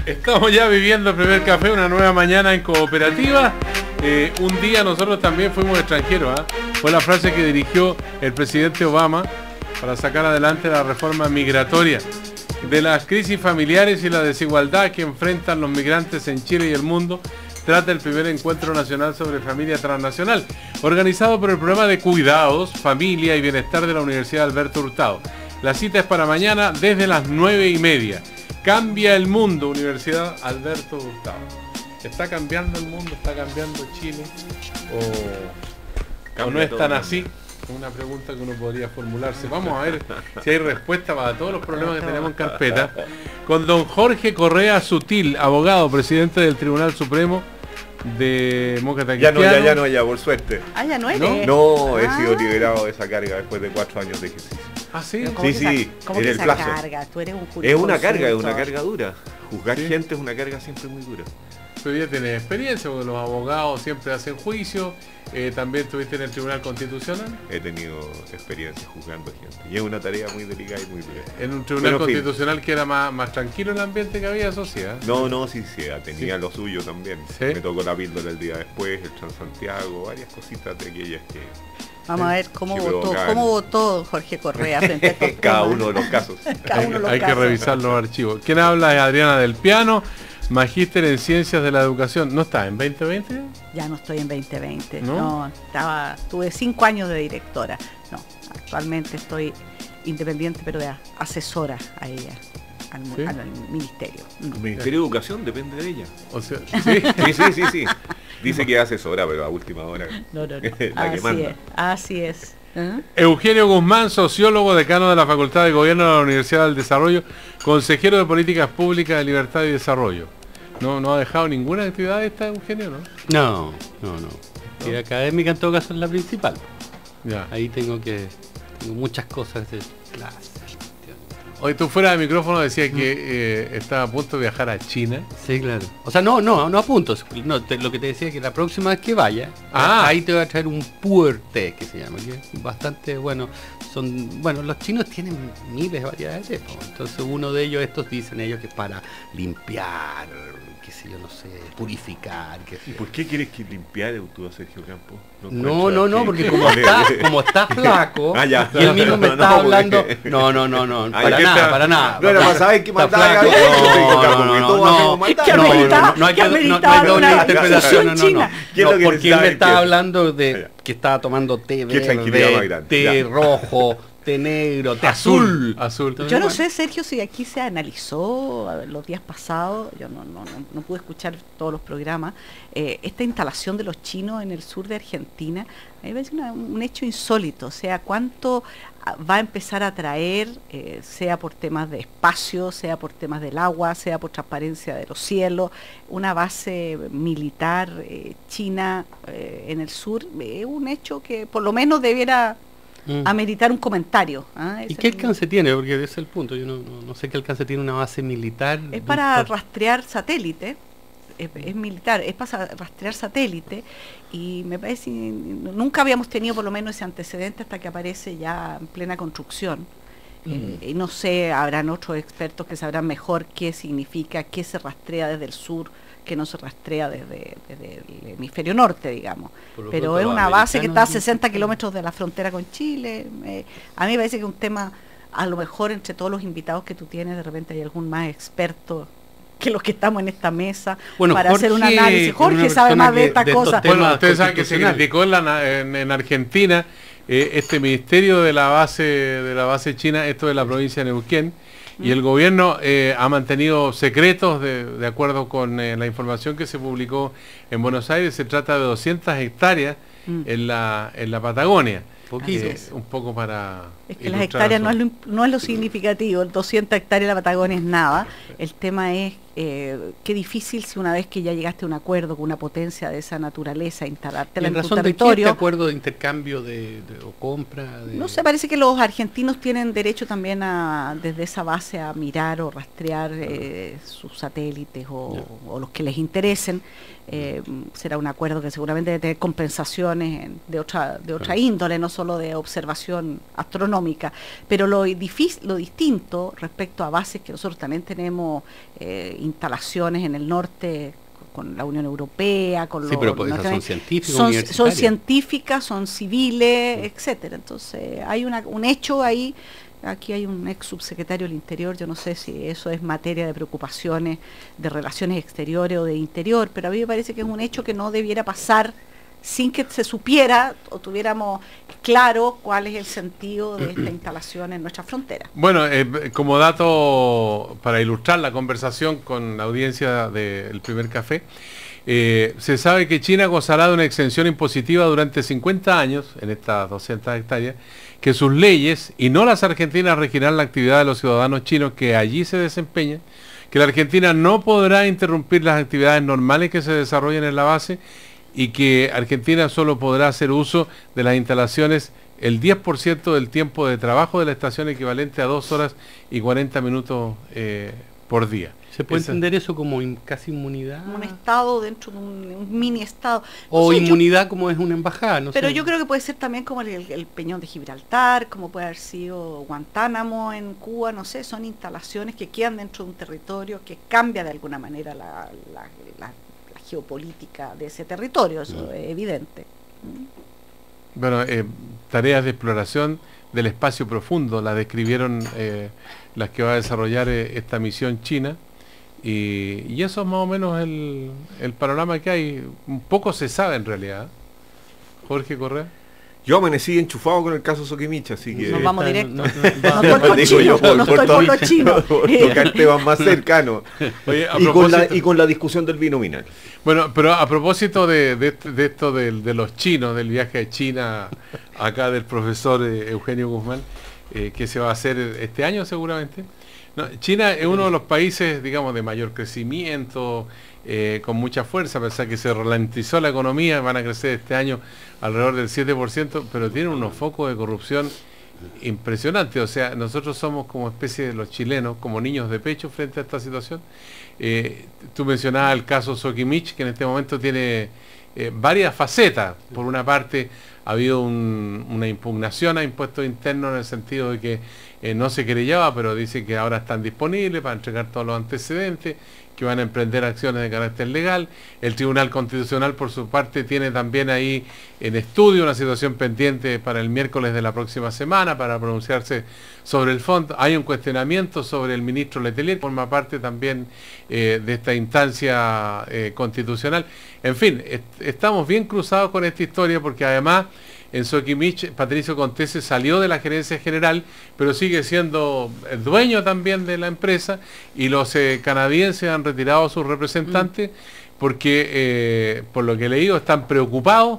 Estamos ya viviendo el primer café, una nueva mañana en Cooperativa. Un día nosotros también fuimos extranjeros, ¿eh? Fue la frase que dirigió el presidente Obama para sacar adelante la reforma migratoria. De las crisis familiares y la desigualdad que enfrentan los migrantes en Chile y el mundo, trata el primer encuentro nacional sobre familia transnacional, organizado por el programa de cuidados, familia y bienestar de la Universidad Alberto Hurtado. La cita es para mañana desde las 9:30. Cambia el mundo, Universidad Alberto Hurtado. ¿Está cambiando el mundo? ¿Está cambiando Chile? ¿O no es tan así? Una pregunta que uno podría formularse. Vamos a ver si hay respuesta para todos los problemas que tenemos en carpeta. Con don Jorge Correa Sutil, abogado, presidente del Tribunal Supremo de Moquetaquistiano. Ya, por suerte. Ah, ya no eres. No, he sido liberado de esa carga después de 4 años de ejercicio. ¿Ah, sí? Sí, ¿Cómo en que el esa plazo. carga? Tú eres un Es una carga dura. Juzgar gente es una carga siempre muy dura. Pero ya tienes experiencia, porque los abogados siempre hacen juicio. También estuviste en el Tribunal Constitucional. He tenido experiencia juzgando gente. Y es una tarea muy delicada y muy dura. En un Tribunal Constitucional que era más tranquilo el ambiente que había, eso sí, ¿eh? No, sí, tenía lo suyo también. ¿Sí? Me tocó la píldora el día después, el Transantiago, varias cositas de aquellas que... Vamos a ver cómo votó Jorge Correa frente a estos cada temas. uno de los casos. Hay que revisar los archivos. ¿Quién habla? Es Adriana del Piano, magíster en Ciencias de la Educación. ¿No está en 2020? Ya no estoy en 2020. ¿No? Tuve 5 años de directora. No, actualmente estoy independiente, pero de asesora a ella, al ministerio. El Ministerio de Educación depende de ella. O sea, Sí. Dice que es asesora, pero a última hora. No. La que manda. Así es. Eugenio Guzmán, sociólogo, decano de la Facultad de Gobierno de la Universidad del Desarrollo, consejero de Políticas Públicas de Libertad y Desarrollo. No ha dejado ninguna actividad esta, Eugenio, ¿no? No. Y académica en todo caso es la principal. Ya. Ahí tengo muchas cosas de clase. Hoy tú fuera de micrófono decías que estaba a punto de viajar a China. Sí, claro. O sea, no a puntos. Lo que te decía es que la próxima vez que vaya, ahí te voy a traer un puer té, que se llama, que es bastante bueno. Los chinos tienen miles de variedades de té, ¿no? Entonces uno de ellos, dicen ellos que es para limpiar, qué sé yo, no sé, purificar. ¿Y por qué quieres que limpiar tú a Sergio Campos? No, porque como está flaco, y él mismo me está hablando. No, para nada. No era para saber qué maldad no hay doble interpretación, no. Porque él me está hablando de que estaba tomando té verde, té rojo, té negro, té azul. Yo no sé, Sergio, si aquí se analizó los días pasados, yo no pude escuchar todos los programas, esta instalación de los chinos en el sur de Argentina, a mí me parece un hecho insólito. O sea, cuánto va a empezar a atraer, sea por temas de espacio, sea por temas del agua, sea por transparencia de los cielos, una base militar china en el sur. Es un hecho que por lo menos debiera ameritar un comentario. ¿Y qué alcance tiene? Porque ese es el punto. Yo no sé qué alcance tiene una base militar. Es para rastrear satélite. Es militar, es para rastrear satélite, y me parece nunca habíamos tenido por lo menos ese antecedente hasta que aparece ya en plena construcción. Y no sé, habrán otros expertos que sabrán mejor qué significa, qué se rastrea desde el sur, que no se rastrea desde el hemisferio norte, digamos. Pero es una base que está a 60 kilómetros de la frontera con Chile. A mí me parece que es un tema, a lo mejor entre todos los invitados que tú tienes, de repente hay algún más experto que los que estamos en esta mesa para Jorge, hacer un análisis. Jorge sabe más de estas cosas. Bueno, ustedes saben que se criticó en Argentina este ministerio de la base china, esto de la provincia de Neuquén, y el gobierno ha mantenido secretos de acuerdo con la información que se publicó en Buenos Aires. Se trata de 200 hectáreas en la Patagonia. Un poco para... Es que las hectáreas no es lo significativo, 200 hectáreas en la Patagonia es nada. El tema es qué difícil si una vez que ya llegaste a un acuerdo con una potencia de esa naturaleza, instalártela en tu territorio. ¿De qué acuerdo de intercambio o compra? No sé, parece que los argentinos tienen derecho también desde esa base a mirar o rastrear sus satélites o los que les interesen. Será un acuerdo que seguramente debe tener compensaciones de otra índole, no solo de observación astronómica, pero lo distinto respecto a bases que nosotros también tenemos instalaciones en el norte con la Unión Europea, con sí, pero esas son científicas, son científicas, son civiles, etcétera. Entonces hay un hecho ahí. Aquí hay un ex subsecretario del Interior, yo no sé si eso es materia de preocupaciones de relaciones exteriores o de interior, pero a mí me parece que es un hecho que no debiera pasar sin que se supiera o tuviéramos claro cuál es el sentido de esta instalación en nuestra frontera. Bueno, como dato para ilustrar la conversación con la audiencia del Primer Café, se sabe que China gozará de una exención impositiva durante 50 años en estas 200 hectáreas, que sus leyes y no las argentinas regirán la actividad de los ciudadanos chinos que allí se desempeñan, que la Argentina no podrá interrumpir las actividades normales que se desarrollen en la base y que Argentina solo podrá hacer uso de las instalaciones el 10% del tiempo de trabajo de la estación, equivalente a 2 horas y 40 minutos por día. ¿Se puede entender eso como casi inmunidad? Un estado dentro de un mini estado. O inmunidad como es una embajada, no pero sé. yo creo que puede ser también como el Peñón de Gibraltar, como puede haber sido Guantánamo en Cuba, no sé, son instalaciones que quedan dentro de un territorio que cambia de alguna manera la geopolítica de ese territorio, eso es evidente. Bueno, tareas de exploración del espacio profundo, las describieron las que va a desarrollar esta misión china. Y eso es más o menos el panorama que hay. Un poco se sabe en realidad. Jorge Correa. Yo amanecí enchufado con el caso Soquimich, así que... Nos vamos directo. No estoy por los chinos. Tocar temas más cercanos. Oye, y con la discusión del binominal. Bueno, pero a propósito de esto de los chinos, del viaje a China, acá del profesor Eugenio Guzmán, que se va a hacer este año seguramente. No, China es uno de los países, digamos, de mayor crecimiento, con mucha fuerza, a pesar que se ralentizó la economía, van a crecer este año alrededor del 7%, pero tiene unos focos de corrupción impresionantes. O sea, nosotros somos como especie de los chilenos, como niños de pecho frente a esta situación. Tú mencionabas el caso Soquimich, que en este momento tiene varias facetas. Por una parte, ha habido una impugnación a impuestos internos en el sentido de que no se querellaba, pero dice que ahora están disponibles para entregar todos los antecedentes, que van a emprender acciones de carácter legal. El Tribunal Constitucional, por su parte, tiene también ahí en estudio una situación pendiente para el miércoles de la próxima semana para pronunciarse sobre el fondo. Hay un cuestionamiento sobre el ministro Letelier, que forma parte también de esta instancia constitucional. En fin, estamos bien cruzados con esta historia porque además en Soquimich Patricio Contese salió de la gerencia general, pero sigue siendo el dueño también de la empresa, y los canadienses han retirado a sus representantes porque, por lo que he leído, están preocupados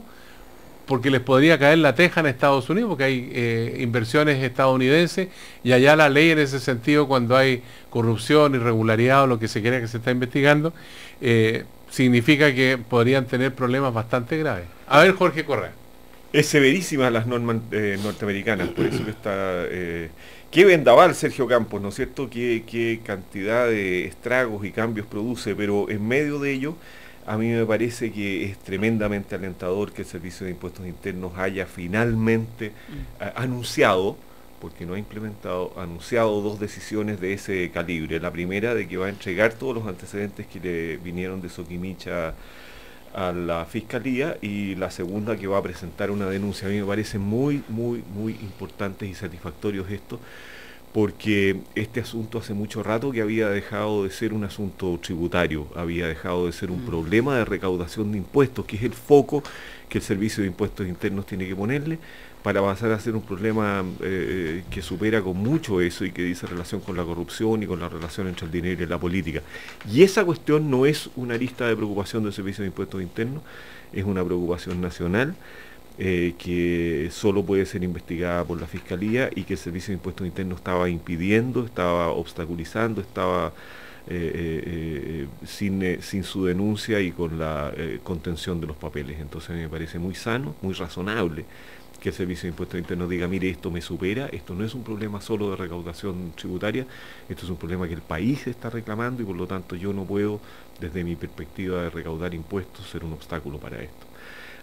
porque les podría caer la teja en Estados Unidos, porque hay inversiones estadounidenses, y allá la ley en ese sentido, cuando hay corrupción, irregularidad o lo que se quiera que se está investigando, significa que podrían tener problemas bastante graves. A ver, Jorge Correa. Es severísimas las normas norteamericanas, por eso que está... qué vendaval, Sergio Campos, ¿no es cierto? Qué cantidad de estragos y cambios produce, pero en medio de ello, a mí me parece que es tremendamente alentador que el Servicio de Impuestos Internos haya finalmente anunciado, porque no ha implementado, anunciado 2 decisiones de ese calibre. La primera, de que va a entregar todos los antecedentes que le vinieron de Soquimich a la Fiscalía, y la segunda, que va a presentar una denuncia. A mí me parece muy importantes y satisfactorios esto, porque este asunto hace mucho rato que había dejado de ser un asunto tributario, había dejado de ser un problema de recaudación de impuestos, que es el foco que el Servicio de Impuestos Internos tiene que ponerle, para pasar a ser un problema que supera con mucho eso y que dice relación con la corrupción y con la relación entre el dinero y la política. Y esa cuestión no es una lista de preocupación del Servicio de Impuestos Internos, es una preocupación nacional que solo puede ser investigada por la Fiscalía, y que el Servicio de Impuestos Internos estaba impidiendo, estaba obstaculizando, estaba sin su denuncia y con la contención de los papeles. Entonces a mí me parece muy sano, muy razonable que el Servicio de Impuestos Internos diga: mire, esto me supera, esto no es un problema solo de recaudación tributaria, esto es un problema que el país está reclamando, y por lo tanto yo no puedo, desde mi perspectiva de recaudar impuestos, ser un obstáculo para esto.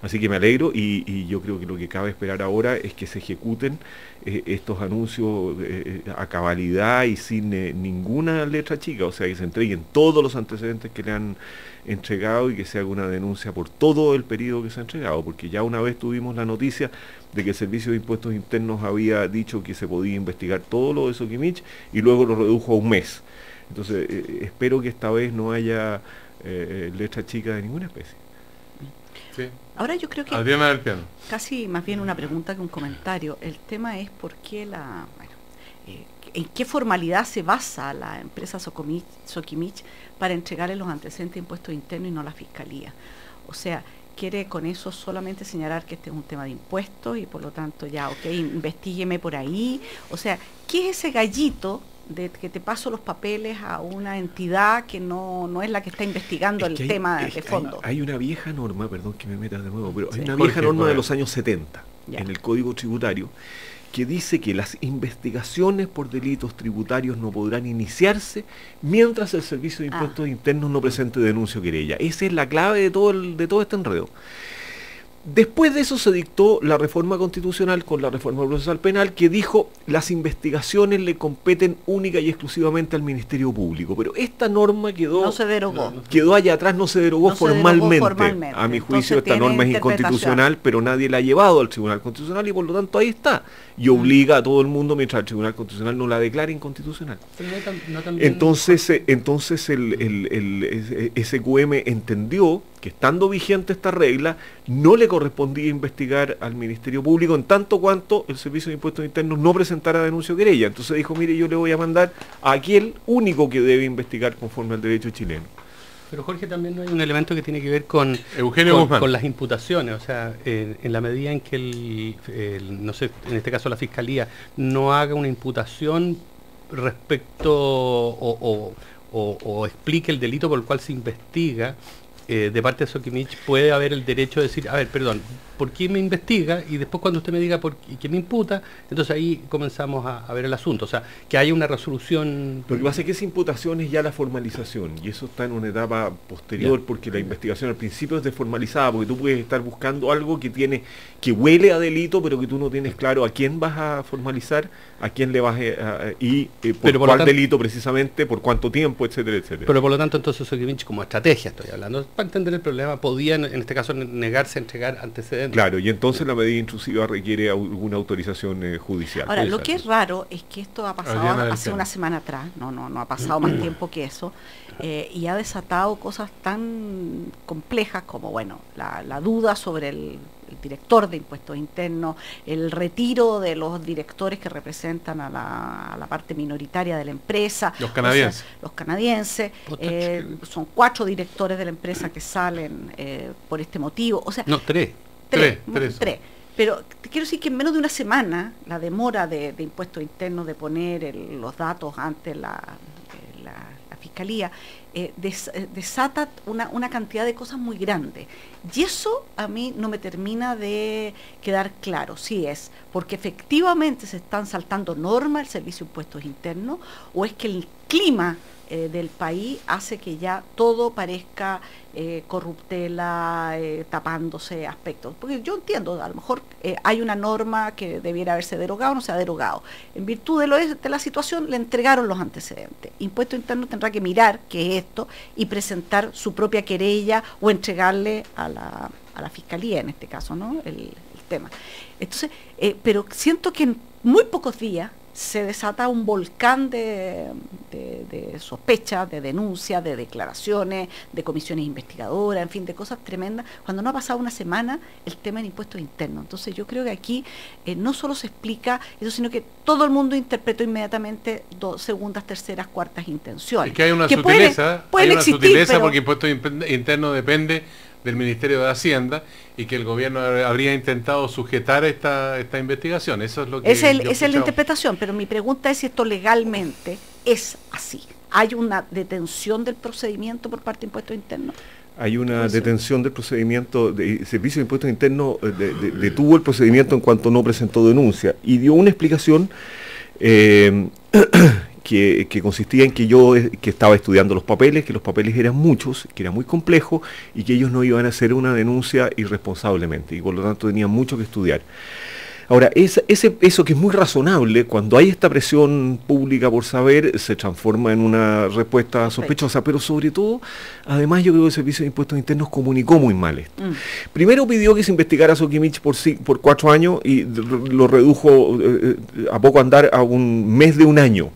Así que me alegro y yo creo que lo que cabe esperar ahora es que se ejecuten estos anuncios a cabalidad y sin ninguna letra chica, o sea, que se entreguen todos los antecedentes que le han entregado y que se haga una denuncia por todo el periodo que se ha entregado, porque ya una vez tuvimos la noticia de que el Servicio de Impuestos Internos había dicho que se podía investigar todo lo de Soquimich y luego lo redujo a un mes. Entonces, espero que esta vez no haya letra chica de ninguna especie. Sí. Ahora yo creo que Adriana del Piano. casi más bien una pregunta que un comentario. El tema es por qué en qué formalidad se basa la empresa Soquimich para entregarle los antecedentes de impuestos internos y no la fiscalía. O sea, quiere con eso solamente señalar que este es un tema de impuestos y por lo tanto ya, ok, investígueme por ahí. O sea, ¿qué es ese gallito de que te paso los papeles a una entidad que no es la que está investigando el tema de fondo? Hay una vieja norma, perdón que me meta de nuevo, pero hay una vieja norma de los años 70 en el Código Tributario que dice que las investigaciones por delitos tributarios no podrán iniciarse mientras el Servicio de Impuestos Internos no presente denuncia o querella. Esa es la clave de todo este enredo. Después de eso se dictó la reforma constitucional con la reforma procesal penal que dijo las investigaciones le competen única y exclusivamente al Ministerio Público. Pero esta norma no se derogó. Quedó allá atrás, no se derogó formalmente. A mi juicio esta norma es inconstitucional, pero nadie la ha llevado al Tribunal Constitucional y por lo tanto ahí está. Y obliga a todo el mundo mientras el Tribunal Constitucional no la declare inconstitucional. Entonces el SQM entendió que estando vigente esta regla, no le correspondía investigar al Ministerio Público en tanto cuanto el Servicio de Impuestos Internos no presentara denuncia o querella. Entonces dijo, mire, yo le voy a mandar a aquel único que debe investigar conforme al derecho chileno. Pero Jorge, también no hay un elemento que tiene que ver con las imputaciones, o sea, en la medida en que no sé, en este caso la Fiscalía no haga una imputación respecto o explique el delito por el cual se investiga, de parte de Soquimich puede haber el derecho de decir, a ver, perdón, ¿por qué me investiga? Y después cuando usted me diga por qué me imputa, entonces ahí comenzamos a ver el asunto. O sea, que haya una resolución. Lo que pasa es que esa imputación es ya la formalización, y eso está en una etapa posterior, porque la investigación al principio es desformalizada, porque tú puedes estar buscando algo que huele a delito, pero que tú no tienes claro a quién vas a formalizar, a quién le vas por cuál delito precisamente, por cuánto tiempo, etcétera, etcétera. Pero por lo tanto, entonces Soquimich, como estrategia estoy hablando, para entender el problema, podía en este caso negarse a entregar antecedentes. Claro, y entonces la medida intrusiva requiere alguna autorización judicial. Ahora, lo que es raro es que esto ha pasado hace una semana atrás, no ha pasado más tiempo que eso, y ha desatado cosas tan complejas como, bueno, la duda sobre el director de impuestos internos, el retiro de los directores que representan a la parte minoritaria de la empresa. Los canadienses. O sea, los canadienses. Son 4 directores de la empresa que salen por este motivo. O sea, no, 3. 3. Pero te quiero decir que en menos de una semana la demora de impuestos internos de poner los datos ante la Fiscalía desata una cantidad de cosas muy grande. Y eso a mí no me termina de quedar claro si es porque efectivamente se están saltando normas el Servicio de Impuestos Internos o es que el clima del país hace que ya todo parezca corruptela, tapándose aspectos. Porque yo entiendo, a lo mejor hay una norma que debiera haberse derogado, no se ha derogado. En virtud de la situación le entregaron los antecedentes. Impuesto Interno tendrá que mirar qué es esto y presentar su propia querella o entregarle a la Fiscalía, en este caso, ¿no? El tema. Entonces, pero siento que en muy pocos días se desata un volcán de sospechas, de denuncias, de declaraciones, de comisiones investigadoras, en fin, de cosas tremendas, cuando no ha pasado una semana el tema de impuestos internos. Entonces yo creo que aquí no solo se explica eso, sino que todo el mundo interpretó inmediatamente segundas, terceras, cuartas intenciones. Es que hay una sutileza, pero porque impuestos internos depende del Ministerio de Hacienda y que el gobierno habría intentado sujetar esta investigación. Eso es lo que esa es la interpretación, pero mi pregunta es si esto legalmente es así. ¿Hay una detención del procedimiento por parte de impuestos internos? Hay una detención del procedimiento, el Servicio de Impuestos Internos detuvo el procedimiento en cuanto no presentó denuncia y dio una explicación que que consistía en que yo que estaba estudiando los papeles, que los papeles eran muchos, que era muy complejo y que ellos no iban a hacer una denuncia irresponsablemente y por lo tanto tenían mucho que estudiar. Ahora, eso que es muy razonable, cuando hay esta presión pública por saber, se transforma en una respuesta sospechosa, pero sobre todo, además yo creo que el Servicio de Impuestos Internos comunicó muy mal esto. Primero pidió que se investigara a Sokimich por 4 años y lo redujo a poco andar a un mes de un año.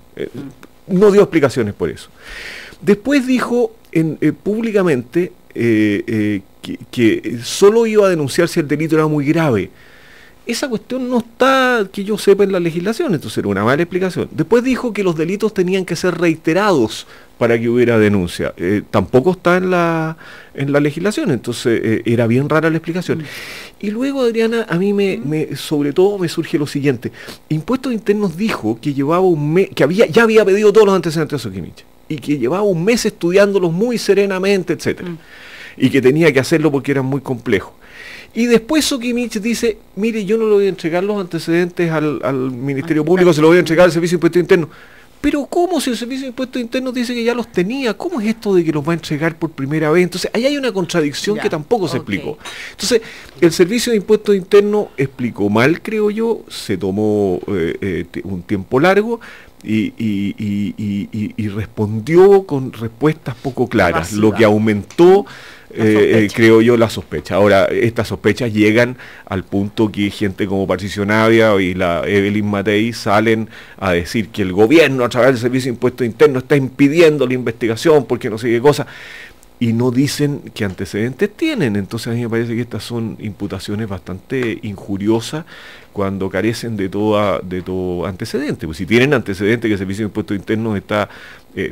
No dio explicaciones por eso. Después dijo públicamente que solo iba a denunciar si el delito era muy grave. Esa cuestión no está, que yo sepa, en la legislación, entonces era una mala explicación. Después dijo que los delitos tenían que ser reiterados para que hubiera denuncia. Tampoco está en la legislación, entonces era bien rara la explicación. Y luego, Adriana, a mí sobre todo me surge lo siguiente. Impuestos Internos dijo que llevaba un mes, que ya había pedido todos los antecedentes de Sokimich, y que llevaba un mes estudiándolos muy serenamente, etcétera, y que tenía que hacerlo porque eran muy complejos. Y después Sokimich dice, mire, yo no le voy a entregar los antecedentes al Ministerio Público, se lo voy a entregar al Servicio de Impuestos Internos. Pero ¿cómo si el Servicio de Impuestos Internos dice que ya los tenía? ¿Cómo es esto de que los va a entregar por primera vez? Entonces, ahí hay una contradicción que tampoco se explicó. Entonces, el Servicio de Impuestos Internos explicó mal, creo yo, se tomó un tiempo largo y respondió con respuestas poco claras, lo que aumentó creo yo la sospecha. Ahora, estas sospechas llegan al punto que gente como Patricio Navia y la Evelyn Matei salen a decir que el gobierno a través del Servicio de Impuestos Internos está impidiendo la investigación porque no sé qué cosa, y no dicen qué antecedentes tienen. Entonces a mí me parece que estas son imputaciones bastante injuriosas cuando carecen de todo antecedente. Pues si tienen antecedentes que el Servicio de Impuestos Internos está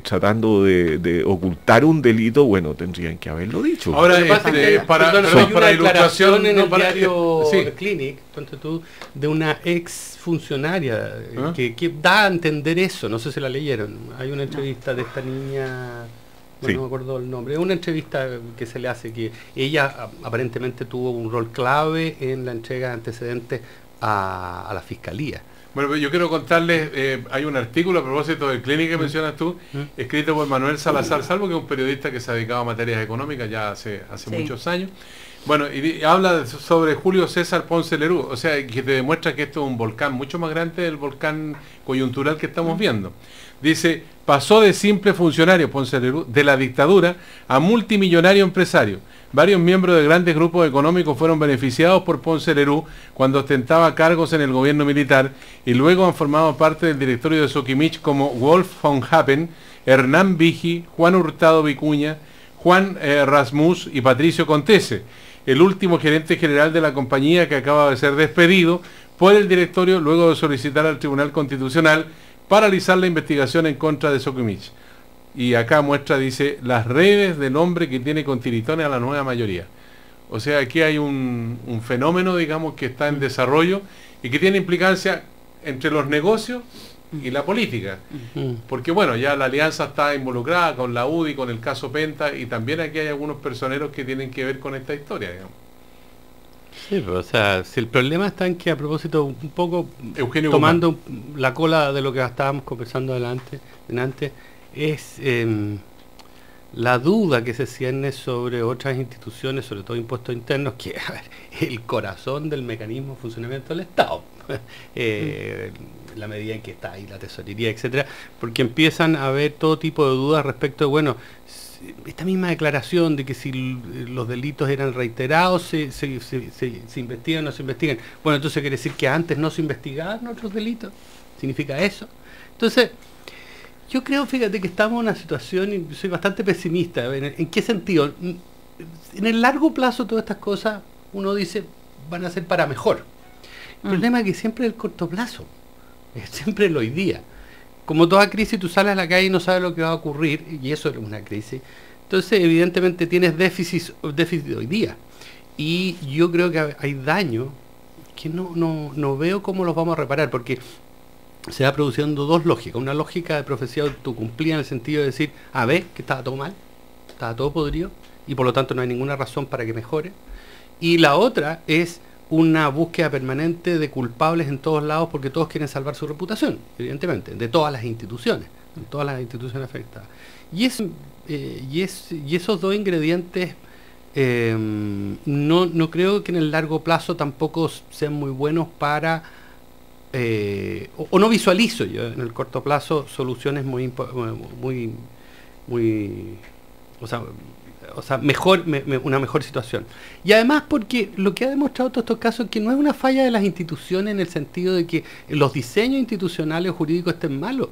tratando de ocultar un delito, bueno, tendrían que haberlo dicho. Ahora, para ilustración en el diario Clinic, de una ex funcionaria que da a entender eso, no sé si la leyeron. Hay una entrevista de esta niña, no me acuerdo el nombre, es una entrevista que se le hace que ella aparentemente tuvo un rol clave en la entrega de antecedentes a la fiscalía. Bueno, yo quiero contarles, hay un artículo a propósito del Clinic que mencionas tú, escrito por Manuel Salazar Salvo, que es un periodista que se ha dedicado a materias económicas ya hace muchos años. Bueno, y habla sobre Julio César Ponce Lerú, o sea, que te demuestra que esto es un volcán mucho más grande del volcán coyuntural que estamos viendo. Dice, pasó de simple funcionario Ponce Lerú de la dictadura a multimillonario empresario. Varios miembros de grandes grupos económicos fueron beneficiados por Ponce Lerú cuando ostentaba cargos en el gobierno militar y luego han formado parte del directorio de Sokimich como Wolf von Happen, Hernán Vigi, Juan Hurtado Vicuña, Juan Rasmus y Patricio Contese, el último gerente general de la compañía que acaba de ser despedido por el directorio luego de solicitar al Tribunal Constitucional paralizar la investigación en contra de Sokimich. Y acá muestra, dice, las redes del hombre que tiene con tiritones a la nueva mayoría. O sea, aquí hay un fenómeno, digamos, que está en desarrollo y que tiene implicancia entre los negocios y la política. Porque, bueno, ya la alianza está involucrada con la UDI, con el caso Penta, y también aquí hay algunos personeros que tienen que ver con esta historia, digamos. Sí, pero, o sea, si el problema está en que, a propósito, un poco Eugenio tomando la cola de lo que estábamos conversando delante, es la duda que se cierne sobre otras instituciones, sobre todo impuestos internos, que a ver, el corazón del mecanismo de funcionamiento del Estado, la medida en que está ahí la tesorería, etcétera, porque empiezan a haber todo tipo de dudas respecto de, bueno, esta misma declaración de que si los delitos eran reiterados, se investigan o no se investigan. Bueno, entonces quiere decir que antes no se investigaban otros delitos. ¿Significa eso? Entonces, yo creo, fíjate, que estamos en una situación, y soy bastante pesimista. ¿En qué sentido? En el largo plazo todas estas cosas, uno dice, van a ser para mejor. El problema es que siempre es el corto plazo, es siempre el hoy día. Como toda crisis, tú sales a la calle y no sabes lo que va a ocurrir, y eso es una crisis. Entonces, evidentemente, tienes déficit hoy día. Y yo creo que hay daño que no veo cómo los vamos a reparar, porque se va produciendo dos lógicas. Una lógica de profecía autocumplida en el sentido de decir, ver que estaba todo mal, estaba todo podrido, y por lo tanto no hay ninguna razón para que mejore. Y la otra es una búsqueda permanente de culpables en todos lados, porque todos quieren salvar su reputación, evidentemente, de todas las instituciones. en todas las instituciones afectadas. Y esos dos ingredientes no creo que en el largo plazo tampoco sean muy buenos para, o no visualizo yo en el corto plazo soluciones muy una mejor situación. Y además porque lo que ha demostrado todos estos casos es que no es una falla de las instituciones en el sentido de que los diseños institucionales o jurídicos estén malos.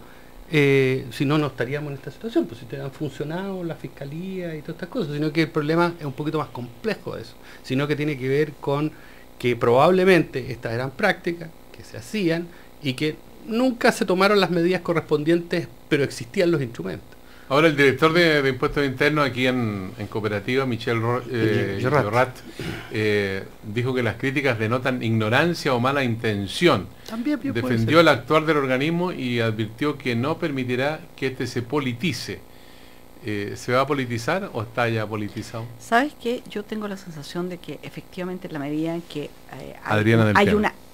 Si no, no estaríamos en esta situación, pues si te han funcionado la fiscalía y todas estas cosas, sino que el problema es un poquito más complejo de eso, sino que tiene que ver con que probablemente estas eran prácticas que se hacían y que nunca se tomaron las medidas correspondientes, pero existían los instrumentos. Ahora el director de Impuestos Internos aquí en Cooperativa, Michel Llorat, dijo que las críticas denotan ignorancia o mala intención. También defendió el actuar del organismo y advirtió que no permitirá que este se politice. ¿Se va a politizar o está ya politizado? ¿Sabes qué? Yo tengo la sensación de que efectivamente en la medida en que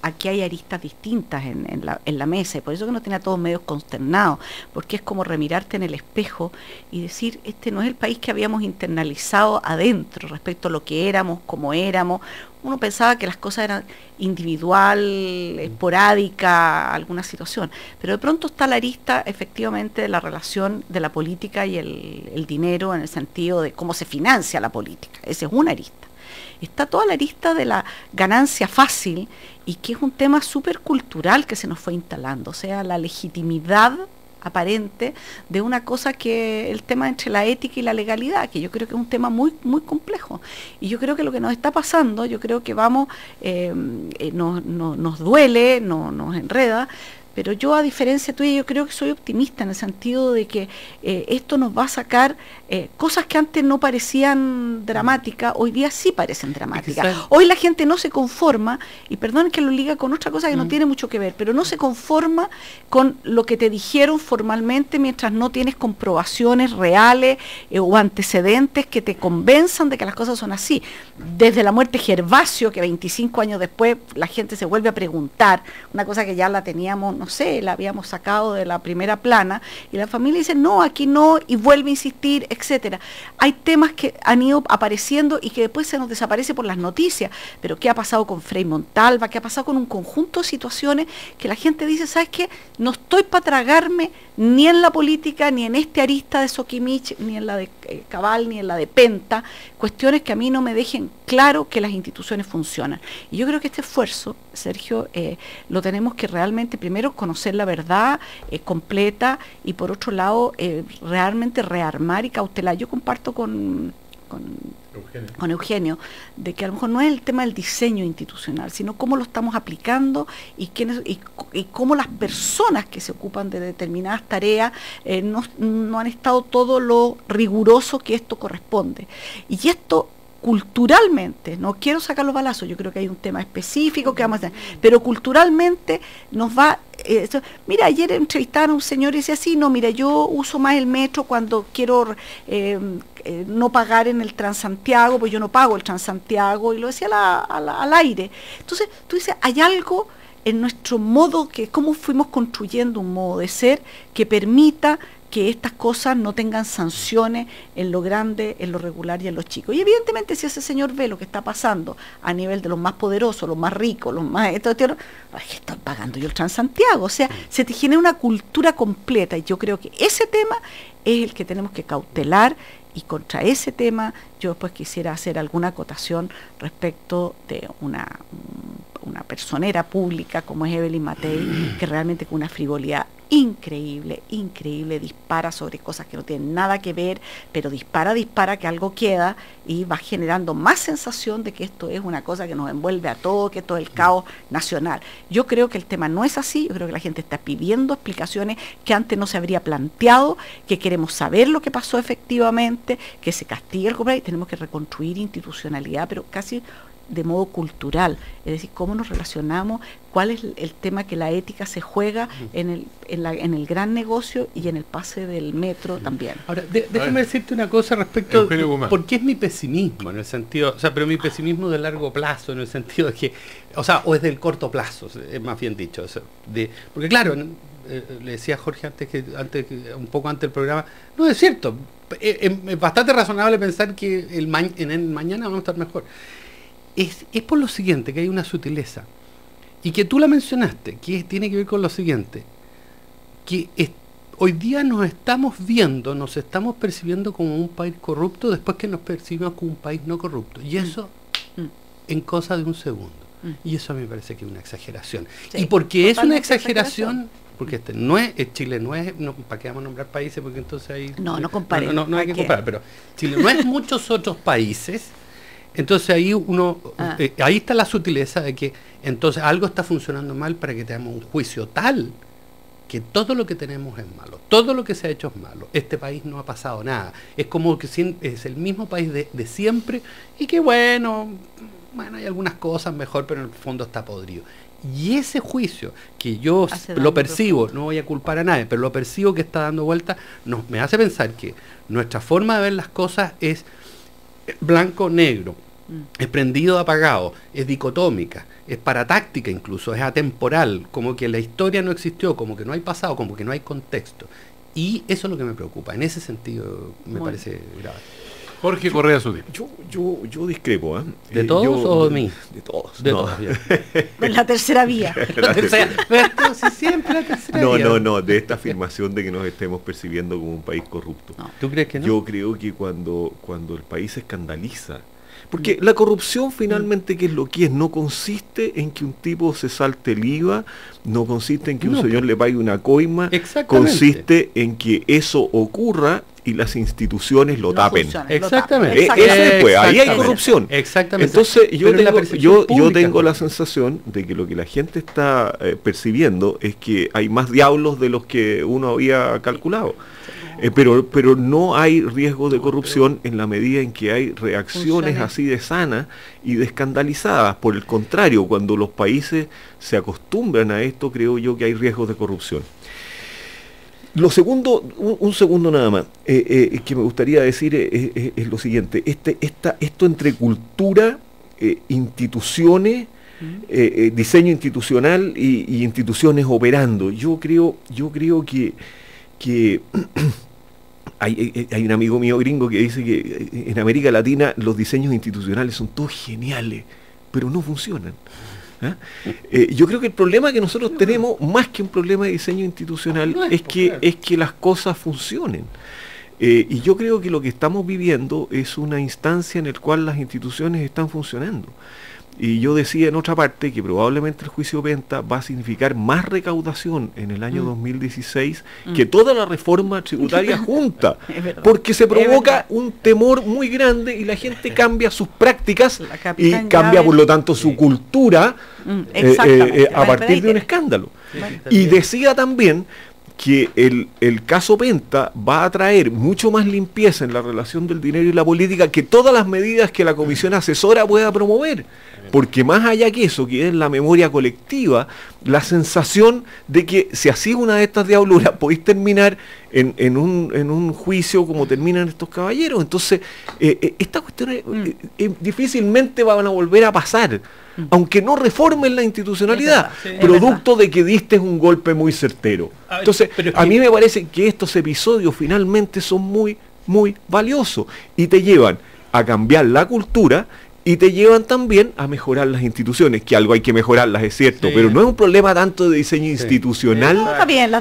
aquí hay aristas distintas en la mesa, y por eso que no tiene a todos medios consternados, porque es como remirarte en el espejo y decir, este no es el país que habíamos internalizado adentro respecto a lo que éramos, cómo éramos. Uno pensaba que las cosas eran individual, esporádica, alguna situación, pero de pronto está la arista efectivamente de la relación de la política y el dinero, en el sentido de cómo se financia la política. Esa es una arista. Está toda la arista de la ganancia fácil, y que es un tema súper cultural que se nos fue instalando, o sea, la legitimidad aparente de una cosa que el tema entre la ética y la legalidad, que yo creo que es un tema muy muy complejo, y yo creo que lo que nos está pasando, yo creo que nos duele, nos enreda, pero yo, a diferencia tuya, yo creo que soy optimista en el sentido de que esto nos va a sacar cosas que antes no parecían dramáticas, hoy día sí parecen dramáticas. Hoy la gente no se conforma, y perdón que lo liga con otra cosa que no tiene mucho que ver, pero no se conforma con lo que te dijeron formalmente mientras no tienes comprobaciones reales o antecedentes que te convenzan de que las cosas son así. Desde la muerte de Gervasio, que 25 años después la gente se vuelve a preguntar, una cosa que ya la teníamos, no sé, la habíamos sacado de la primera plana, y la familia dice, no, aquí no, y vuelve a insistir, etcétera. Hay temas que han ido apareciendo y que después se nos desaparece por las noticias, pero ¿qué ha pasado con Frei Montalva? ¿Qué ha pasado con un conjunto de situaciones que la gente dice, ¿sabes qué? No estoy para tragarme ni en la política, ni en este arista de Soquimich, ni en la de Cabal, ni en la de Penta, cuestiones que a mí no me dejen claro que las instituciones funcionan. Y yo creo que este esfuerzo, Sergio, lo tenemos que realmente, primero, conocer la verdad completa, y por otro lado, realmente rearmar y cautelar. Yo comparto con Eugenio, de que a lo mejor no es el tema del diseño institucional, sino cómo lo estamos aplicando y cómo las personas que se ocupan de determinadas tareas no han estado todo lo riguroso que esto corresponde. Y esto culturalmente, no quiero sacar los balazos, yo creo que hay un tema específico que vamos a hacer, pero culturalmente nos va... mira, ayer entrevistaron a un señor y decía así, no, mira, yo uso más el metro cuando quiero no pagar en el Transantiago, pues yo no pago el Transantiago, y lo decía al aire. Entonces, tú dices, hay algo en nuestro modo, que cómo fuimos construyendo un modo de ser que permita que estas cosas no tengan sanciones en lo grande, en lo regular y en los chicos. Y evidentemente, si ese señor ve lo que está pasando a nivel de los más poderosos, los más ricos, los más... estoy pagando yo el Transantiago. O sea, se te genera una cultura completa, y yo creo que ese tema es el que tenemos que cautelar, y contra ese tema yo después quisiera hacer alguna acotación respecto de una personera pública como es Evelyn Matei, que realmente con una frivolidad increíble, dispara sobre cosas que no tienen nada que ver, pero dispara que algo queda, y va generando más sensación de que esto es una cosa que nos envuelve a todos, que esto es el caos nacional. Yo creo que el tema no es así, yo creo que la gente está pidiendo explicaciones que antes no se habría planteado, que queremos saber lo que pasó efectivamente, que se castigue el gobierno, y tenemos que reconstruir institucionalidad, pero casi de modo cultural, es decir, cómo nos relacionamos, cuál es el tema que la ética se juega en el gran negocio y en el pase del metro también. Ahora, déjame decirte una cosa respecto por qué es mi pesimismo, en el sentido, o sea, pero mi pesimismo de largo plazo, en el sentido de que, o sea, o es del corto plazo, es más bien dicho, porque claro, le decía a Jorge un poco antes del programa, no es cierto, es bastante razonable pensar que en el mañana vamos a estar mejor. Es por lo siguiente, que hay una sutileza, y que tú la mencionaste, que tiene que ver con lo siguiente, que hoy día nos estamos percibiendo como un país corrupto después que nos percibimos como un país no corrupto, y eso en cosa de un segundo. Y eso a mí me parece que es una exageración. Sí, y porque es una exageración, porque Chile no es, ¿para qué vamos a nombrar países? Porque entonces ahí no comparemos. No hay que comparar, pero Chile no es muchos otros países. Entonces ahí ahí está la sutileza de que entonces algo está funcionando mal para que tengamos un juicio tal que todo lo que tenemos es malo, todo lo que se ha hecho es malo, este país no ha pasado nada, es como que es el mismo país de siempre, y que bueno, hay algunas cosas mejor, pero en el fondo está podrido. Y ese juicio que yo lo percibo, no voy a culpar a nadie, pero lo percibo que está dando vuelta, me hace pensar que nuestra forma de ver las cosas es blanco-negro, es prendido-apagado, es dicotómica, es paratáctica incluso, es atemporal, como que la historia no existió, como que no hay pasado, como que no hay contexto. Y eso es lo que me preocupa, en ese sentido me parece grave. Jorge Correa Sutil. Yo discrepo, ¿eh? ¿De todos o de mí? De todos. De todos. Con la tercera vía. Siempre la tercera vía. No, de esta afirmación de que nos estemos percibiendo como un país corrupto. No. ¿Tú crees que no? Yo creo que cuando el país se escandaliza, porque la corrupción finalmente, ¿qué es lo que es? No consiste en que un tipo se salte el IVA, no consiste en que un señor le pague una coima, consiste en que eso ocurra y las instituciones lo tapen. Exactamente. Ahí hay corrupción. Exactamente. Entonces yo tengo la sensación de que lo que la gente está percibiendo es que hay más diablos de los que uno había calculado. Pero no hay riesgo de corrupción en la medida en que hay reacciones así de sanas y de escandalizadas. Por el contrario, cuando los países se acostumbran a esto, creo yo que hay riesgos de corrupción. Lo segundo, un segundo nada más, que me gustaría decir es lo siguiente. Esto entre cultura, instituciones, diseño institucional y instituciones operando. Yo creo que hay un amigo mío gringo que dice que en América Latina los diseños institucionales son todos geniales, pero no funcionan. Yo creo que el problema que nosotros tenemos, más que un problema de diseño institucional, es que las cosas funcionen. Y yo creo que lo que estamos viviendo es una instancia en la cual las instituciones están funcionando. Y yo decía en otra parte que probablemente el juicio Penta va a significar más recaudación en el año 2016 que toda la reforma tributaria junta, porque se provoca un temor muy grande y la gente cambia sus prácticas y cambia por lo tanto su cultura a partir de un escándalo. Y decía también que el caso Penta va a traer mucho más limpieza en la relación del dinero y la política que todas las medidas que la comisión asesora pueda promover. Porque más allá que eso, que es la memoria colectiva, la sensación de que si hacís una de estas diabluras podéis terminar en un juicio como terminan estos caballeros. Entonces, estas cuestiones difícilmente van a volver a pasar, aunque no reformen la institucionalidad, producto de que diste un golpe muy certero. Entonces, a mí me parece que estos episodios finalmente son muy, muy valiosos y te llevan a cambiar la cultura y te llevan también a mejorar las instituciones, que algo hay que mejorarlas, es cierto, pero no es un problema tanto de diseño institucional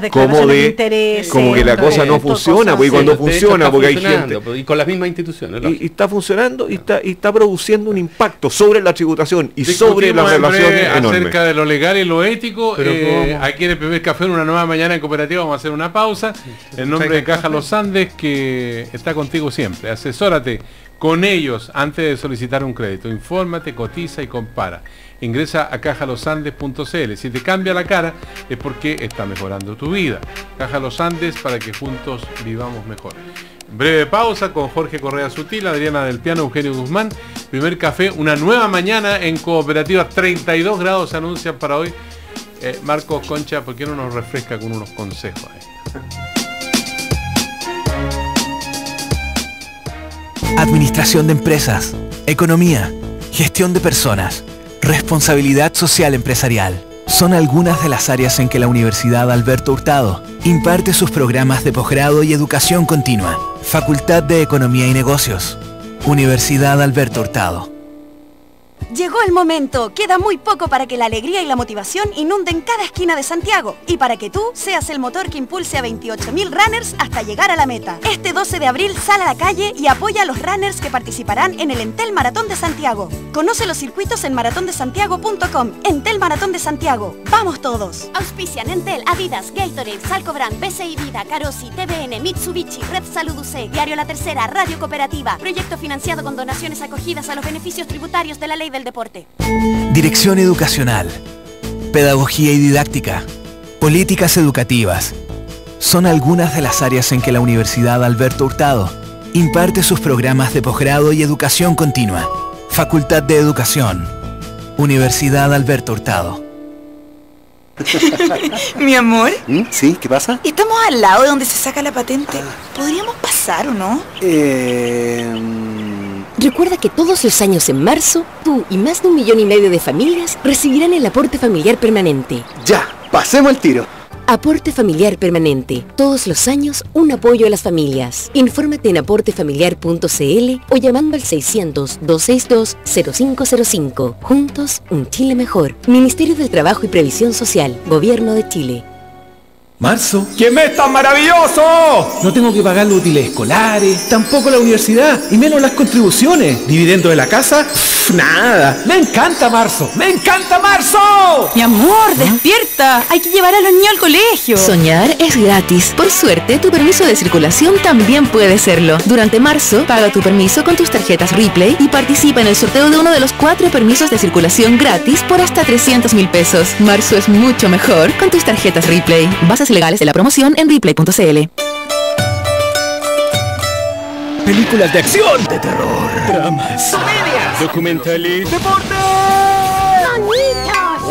como de interés, como que la cosa no funciona, porque cuando funciona, porque hay gente y con las mismas instituciones, y está funcionando y está produciendo un impacto sobre la tributación y sobre las relaciones acerca de lo legal y lo ético. Aquí en el primer café, en una nueva mañana en Cooperativa, vamos a hacer una pausa. En nombre de Caja Los Andes, que está contigo siempre. Asesórate con ellos antes de solicitar un crédito. Infórmate, cotiza y compara. Ingresa a cajalosandes.cl. Si te cambia la cara es porque está mejorando tu vida. Caja Los Andes, para que juntos vivamos mejor. Breve pausa con Jorge Correa Sutil, Adriana del Piano, Eugenio Guzmán. Primer café, una nueva mañana en Cooperativa. 32 grados se anuncian para hoy. Marcos Concha, ¿por qué no nos refresca con unos consejos? Administración de empresas, economía, gestión de personas, responsabilidad social empresarial. son algunas de las áreas en que la Universidad Alberto Hurtado imparte sus programas de posgrado y educación continua. Facultad de Economía y Negocios. Universidad Alberto Hurtado. Llegó el momento. Queda muy poco para que la alegría y la motivación inunden cada esquina de Santiago y para que tú seas el motor que impulse a 28.000 runners hasta llegar a la meta. Este 12 de abril sal a la calle y apoya a los runners que participarán en el Entel Maratón de Santiago. Conoce los circuitos en maratondesantiago.com. Entel Maratón de Santiago. ¡Vamos todos! Auspician Entel, Adidas, Gatorade, Salcobran, BCI Vida, Carosi, TVN, Mitsubishi, Red Salud UC, Diario La Tercera, Radio Cooperativa. Proyecto financiado con donaciones acogidas a los beneficios tributarios de la Ley del Deporte. Dirección educacional, pedagogía y didáctica, políticas educativas, son algunas de las áreas en que la Universidad Alberto Hurtado imparte sus programas de posgrado y educación continua. Facultad de Educación, Universidad Alberto Hurtado. Mi amor. ¿Sí? ¿Qué pasa? Estamos al lado de donde se saca la patente. ¿Podríamos pasar o no? Recuerda que todos los años en marzo, tú y más de 1,5 millones de familias recibirán el aporte familiar permanente. Ya, pasemos el tiro. Aporte familiar permanente. Todos los años, un apoyo a las familias. Infórmate en aportefamiliar.cl o llamando al 600-262-0505. Juntos, un Chile mejor. Ministerio del Trabajo y Previsión Social. Gobierno de Chile. Marzo. ¡Qué mes tan maravilloso! No tengo que pagar los útiles escolares, tampoco la universidad, y menos las contribuciones. ¿Dividendo de la casa? Nada. ¡Me encanta marzo! ¡Me encanta marzo! Mi amor, despierta. Hay que llevar a los niños al colegio. Soñar es gratis. Por suerte, tu permiso de circulación también puede serlo. Durante marzo, paga tu permiso con tus tarjetas Ripley y participa en el sorteo de uno de los 4 permisos de circulación gratis por hasta 300.000 pesos. Marzo es mucho mejor con tus tarjetas Ripley. Bases legales de la promoción en ripley.cl. Películas de acción, de terror, dramas, comedias, documentales, deportes,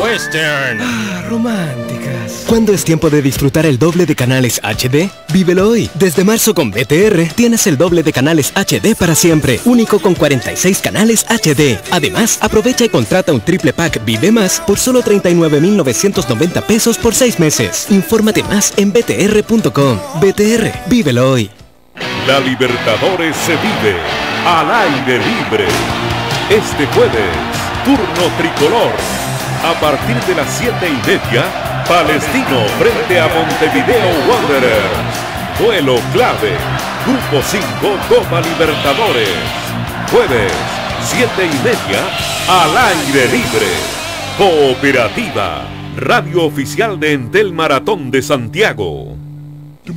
western, románticas. ¿Cuándo es tiempo de disfrutar el doble de canales HD? Vívelo hoy. Desde marzo con BTR tienes el doble de canales HD para siempre. Único con 46 canales HD. Además, aprovecha y contrata un triple pack Vive Más por solo 39.990 pesos por 6 meses. Infórmate más en btr.com. BTR, vívelo hoy. La Libertadores se vive al aire libre. Este jueves, turno tricolor. A partir de las 7:30, Palestino frente a Montevideo Wanderers. Duelo clave. Grupo 5, Copa Libertadores. Jueves, 7:30, al aire libre. Cooperativa, radio oficial de Entel Maratón de Santiago.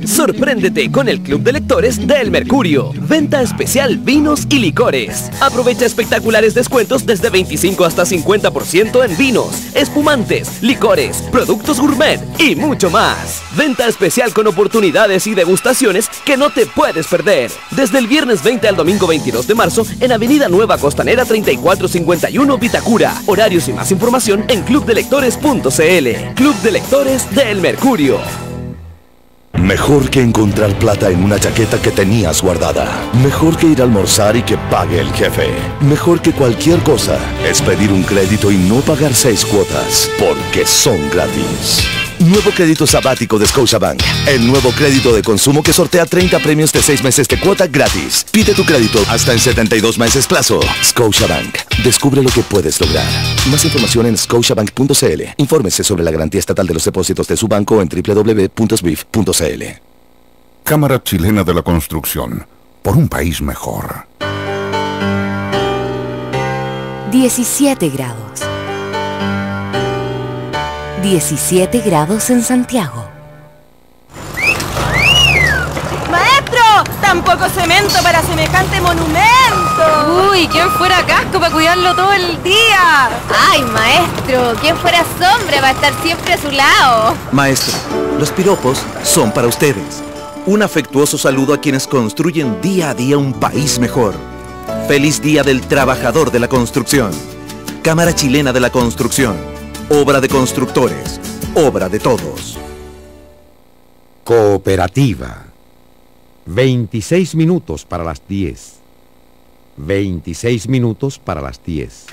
Sorpréndete con el Club de Lectores de El Mercurio. Venta especial vinos y licores. Aprovecha espectaculares descuentos desde 25 hasta 50% en vinos, espumantes, licores, productos gourmet y mucho más. Venta especial con oportunidades y degustaciones que no te puedes perder. Desde el viernes 20 al domingo 22 de marzo en Avenida Nueva Costanera 3451 Vitacura. Horarios y más información en clubdelectores.cl. Club de Lectores de El Mercurio. Mejor que encontrar plata en una chaqueta que tenías guardada. Mejor que ir a almorzar y que pague el jefe. Mejor que cualquier cosa es pedir un crédito y no pagar 6 cuotas, porque son gratis. Nuevo crédito sabático de Scotiabank. El nuevo crédito de consumo que sortea 30 premios de 6 meses de cuota gratis. Pide tu crédito hasta en 72 meses plazo. Scotiabank. Descubre lo que puedes lograr. Más información en scotiabank.cl. Infórmese sobre la garantía estatal de los depósitos de su banco en www.sbif.cl. Cámara Chilena de la Construcción. Por un país mejor. 17 grados. 17 grados en Santiago. ¡Maestro! ¡Tampoco cemento para semejante monumento! Uy, ¿quién fuera casco para cuidarlo todo el día? Ay, maestro, ¿quién fuera sombra para estar siempre a su lado? Maestro, los piropos son para ustedes. Un afectuoso saludo a quienes construyen día a día un país mejor. Feliz Día del Trabajador de la Construcción. Cámara Chilena de la Construcción. Obra de constructores. Obra de todos. Cooperativa. 26 minutos para las 10. 26 minutos para las 10.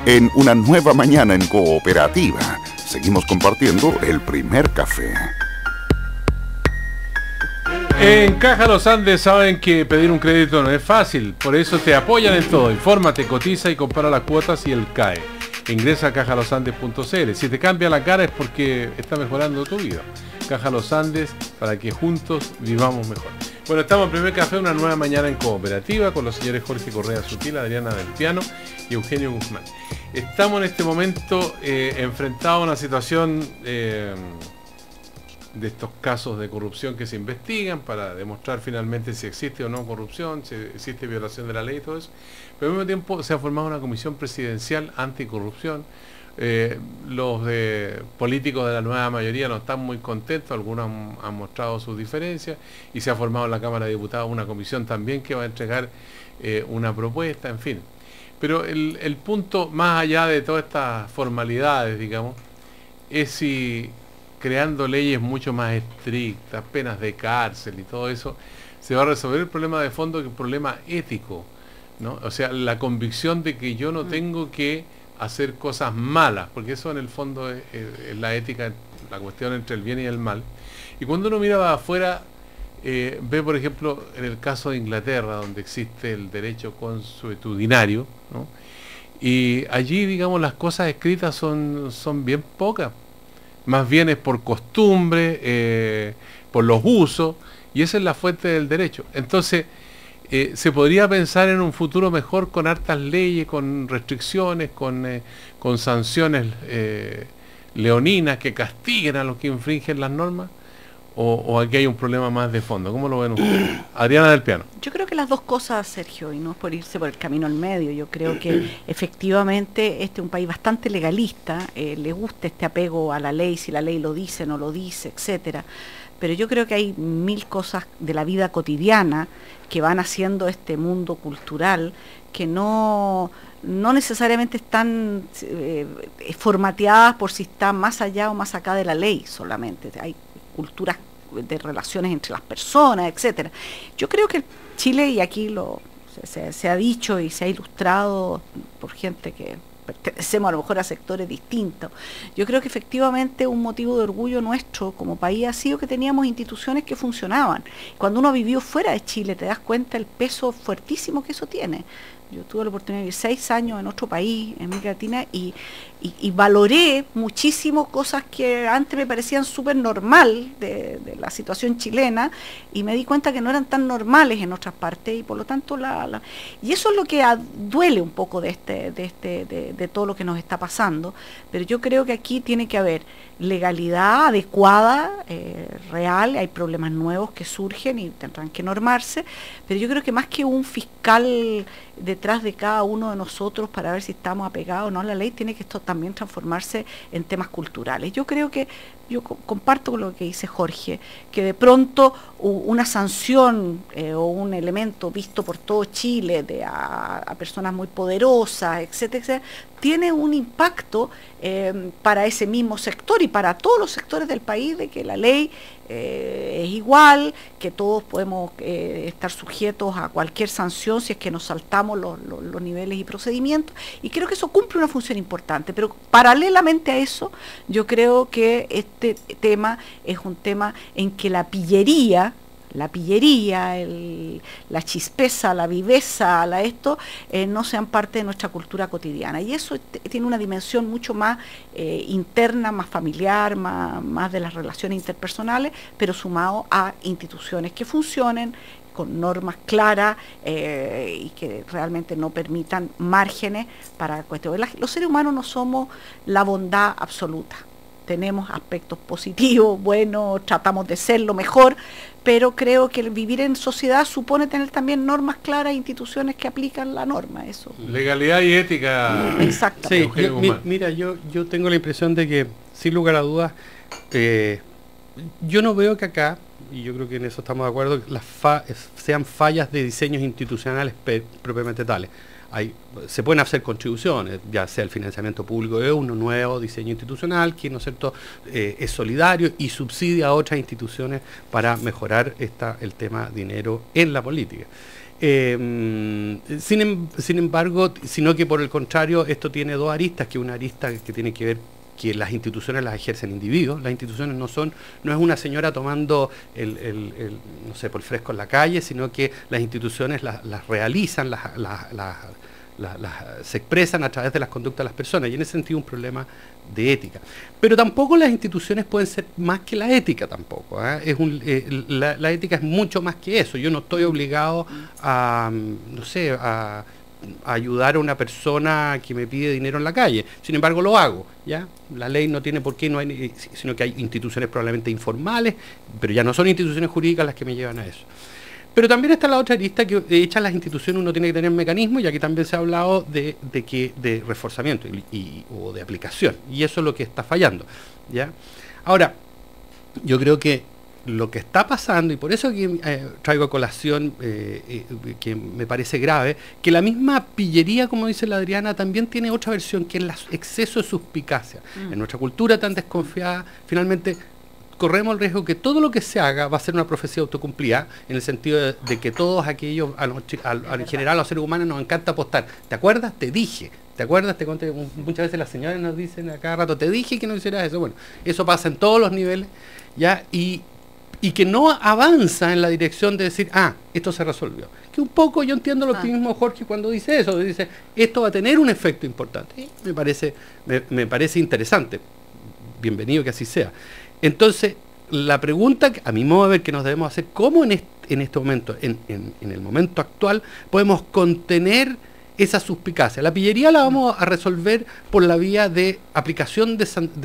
en una nueva mañana en Cooperativa. Seguimos compartiendo el primer café. En Caja Los Andes saben que pedir un crédito no es fácil, por eso te apoyan en todo. Infórmate, cotiza y compara las cuotas y el CAE. Ingresa a cajalosandes.cl. Si te cambia la cara es porque está mejorando tu vida. Caja Los Andes, para que juntos vivamos mejor. Bueno, estamos en Primer Café, una nueva mañana en Cooperativa, con los señores Jorge Correa Sutil, Adriana del Piano y Eugenio Guzmán. Estamos en este momento enfrentados a una situación de estos casos de corrupción que se investigan para demostrar finalmente si existe o no corrupción, si existe violación de la ley y todo eso. Pero al mismo tiempo se ha formado una comisión presidencial anticorrupción. Los políticos de la nueva mayoría no están muy contentos, algunos han mostrado sus diferencias, y se ha formado en la Cámara de Diputados una comisión también que va a entregar una propuesta, en fin. Pero el punto, más allá de todas estas formalidades, digamos, es si creando leyes mucho más estrictas, penas de cárcel y todo eso, se va a resolver el problema de fondo, que es el problema ético, ¿no? O sea, la convicción de que yo no tengo que hacer cosas malas, porque eso en el fondo es la ética, la cuestión entre el bien y el mal. Y cuando uno mira afuera, ve por ejemplo en el caso de Inglaterra, donde existe el derecho consuetudinario, ¿no? Y allí, digamos, las cosas escritas son bien pocas. Más bien es por costumbre, por los usos, y esa es la fuente del derecho. Entonces, se podría pensar en un futuro mejor con hartas leyes, con restricciones, con sanciones leoninas que castiguen a los que infringen las normas, o aquí hay un problema más de fondo. ¿Cómo lo ven ustedes? Adriana del Piano. Yo creo que las dos cosas, Sergio, y no es por irse por el camino al medio. Yo creo que efectivamente este es un país bastante legalista, le gusta este apego a la ley, si la ley lo dice, no lo dice, etcétera. Pero yo creo que hay mil cosas de la vida cotidiana que van haciendo este mundo cultural que no necesariamente están formateadas por si están más allá o más acá de la ley solamente. Hay culturas de relaciones entre las personas, etcétera. Yo creo que Chile, y aquí se ha dicho y se ha ilustrado por gente que pertenecemos a lo mejor a sectores distintos, yo creo que efectivamente un motivo de orgullo nuestro como país ha sido que teníamos instituciones que funcionaban. Cuando uno vivió fuera de Chile te das cuenta el peso fuertísimo que eso tiene. Yo tuve la oportunidad de vivir 6 años en otro país, en América Latina, y valoré muchísimo cosas que antes me parecían súper normal de la situación chilena, y me di cuenta que no eran tan normales en otras partes, y por lo tanto y eso es lo que duele un poco de todo lo que nos está pasando. Pero yo creo que aquí tiene que haber legalidad adecuada, real. Hay problemas nuevos que surgen y tendrán que normarse, pero yo creo que más que un fiscal detrás de cada uno de nosotros para ver si estamos apegados o no a la ley, tiene que esto también transformarse en temas culturales. Yo creo que, yo comparto con lo que dice Jorge, que de pronto una sanción o un elemento visto por todo Chile a personas muy poderosas, etcétera, etcétera, tiene un impacto para ese mismo sector y para todos los sectores del país, de que la ley es igual, que todos podemos estar sujetos a cualquier sanción si es que nos saltamos los niveles y procedimientos, y creo que eso cumple una función importante. Pero paralelamente a eso, yo creo que este tema es un tema en que la pillería, la chispeza, la viveza, no sean parte de nuestra cultura cotidiana. Y eso tiene una dimensión mucho más interna, más familiar, más de las relaciones interpersonales, pero sumado a instituciones que funcionen con normas claras y que realmente no permitan márgenes para cuestiones. Los seres humanos no somos la bondad absoluta. Tenemos aspectos positivos, buenos, tratamos de ser lo mejor, pero creo que el vivir en sociedad supone tener también normas claras, instituciones que aplican la norma. Eso. Legalidad y ética. Exacto. Sí, mira, yo tengo la impresión de que, sin lugar a dudas, yo no veo que acá, y yo creo que en eso estamos de acuerdo, sean fallas de diseños institucionales propiamente tales. Se pueden hacer contribuciones, ya sea el financiamiento público de un nuevo diseño institucional que, ¿no es cierto?, es solidario y subsidia a otras instituciones para mejorar el tema dinero en la política. Sin embargo, sino que por el contrario, esto tiene dos aristas, que una arista que tiene que ver que las instituciones las ejercen individuos. Las instituciones no es una señora tomando no sé, por el fresco en la calle, sino que las instituciones las realizan, se expresan a través de las conductas de las personas, y en ese sentido un problema de ética. Pero tampoco las instituciones pueden ser más que la ética tampoco, ¿eh? La ética es mucho más que eso. Yo no estoy obligado a, no sé, a ayudar a una persona que me pide dinero en la calle, sin embargo lo hago, ¿ya? La ley no tiene por qué, no hay, sino que hay instituciones probablemente informales, pero ya no son instituciones jurídicas las que me llevan a eso. Pero también está la otra lista, que hechas las instituciones uno tiene que tener mecanismos, y aquí también se ha hablado de reforzamiento o de aplicación, y eso es lo que está fallando, ¿ya? Ahora, yo creo que lo que está pasando, y por eso aquí traigo a colación que me parece grave, que la misma pillería, como dice la Adriana, también tiene otra versión, que es el exceso de suspicacia. En nuestra cultura tan desconfiada, finalmente corremos el riesgo que todo lo que se haga va a ser una profecía autocumplida, en el sentido de que todos aquellos, en general a los seres humanos nos encanta apostar. ¿Te acuerdas? Te dije. ¿Te acuerdas? Te conté, muchas veces las señoras nos dicen a cada rato, te dije que no hicieras eso. Bueno, eso pasa en todos los niveles, ¿ya? Y que no avanza en la dirección de decir, esto se resolvió. Que un poco yo entiendo el optimismo de Jorge cuando dice eso, dice, esto va a tener un efecto importante. Y me parece interesante. Bienvenido que así sea. Entonces, la pregunta, a mi modo de ver, que nos debemos hacer, ¿cómo en este momento, en el momento actual, podemos contener esa suspicacia? La pillería la vamos a resolver por la vía de aplicación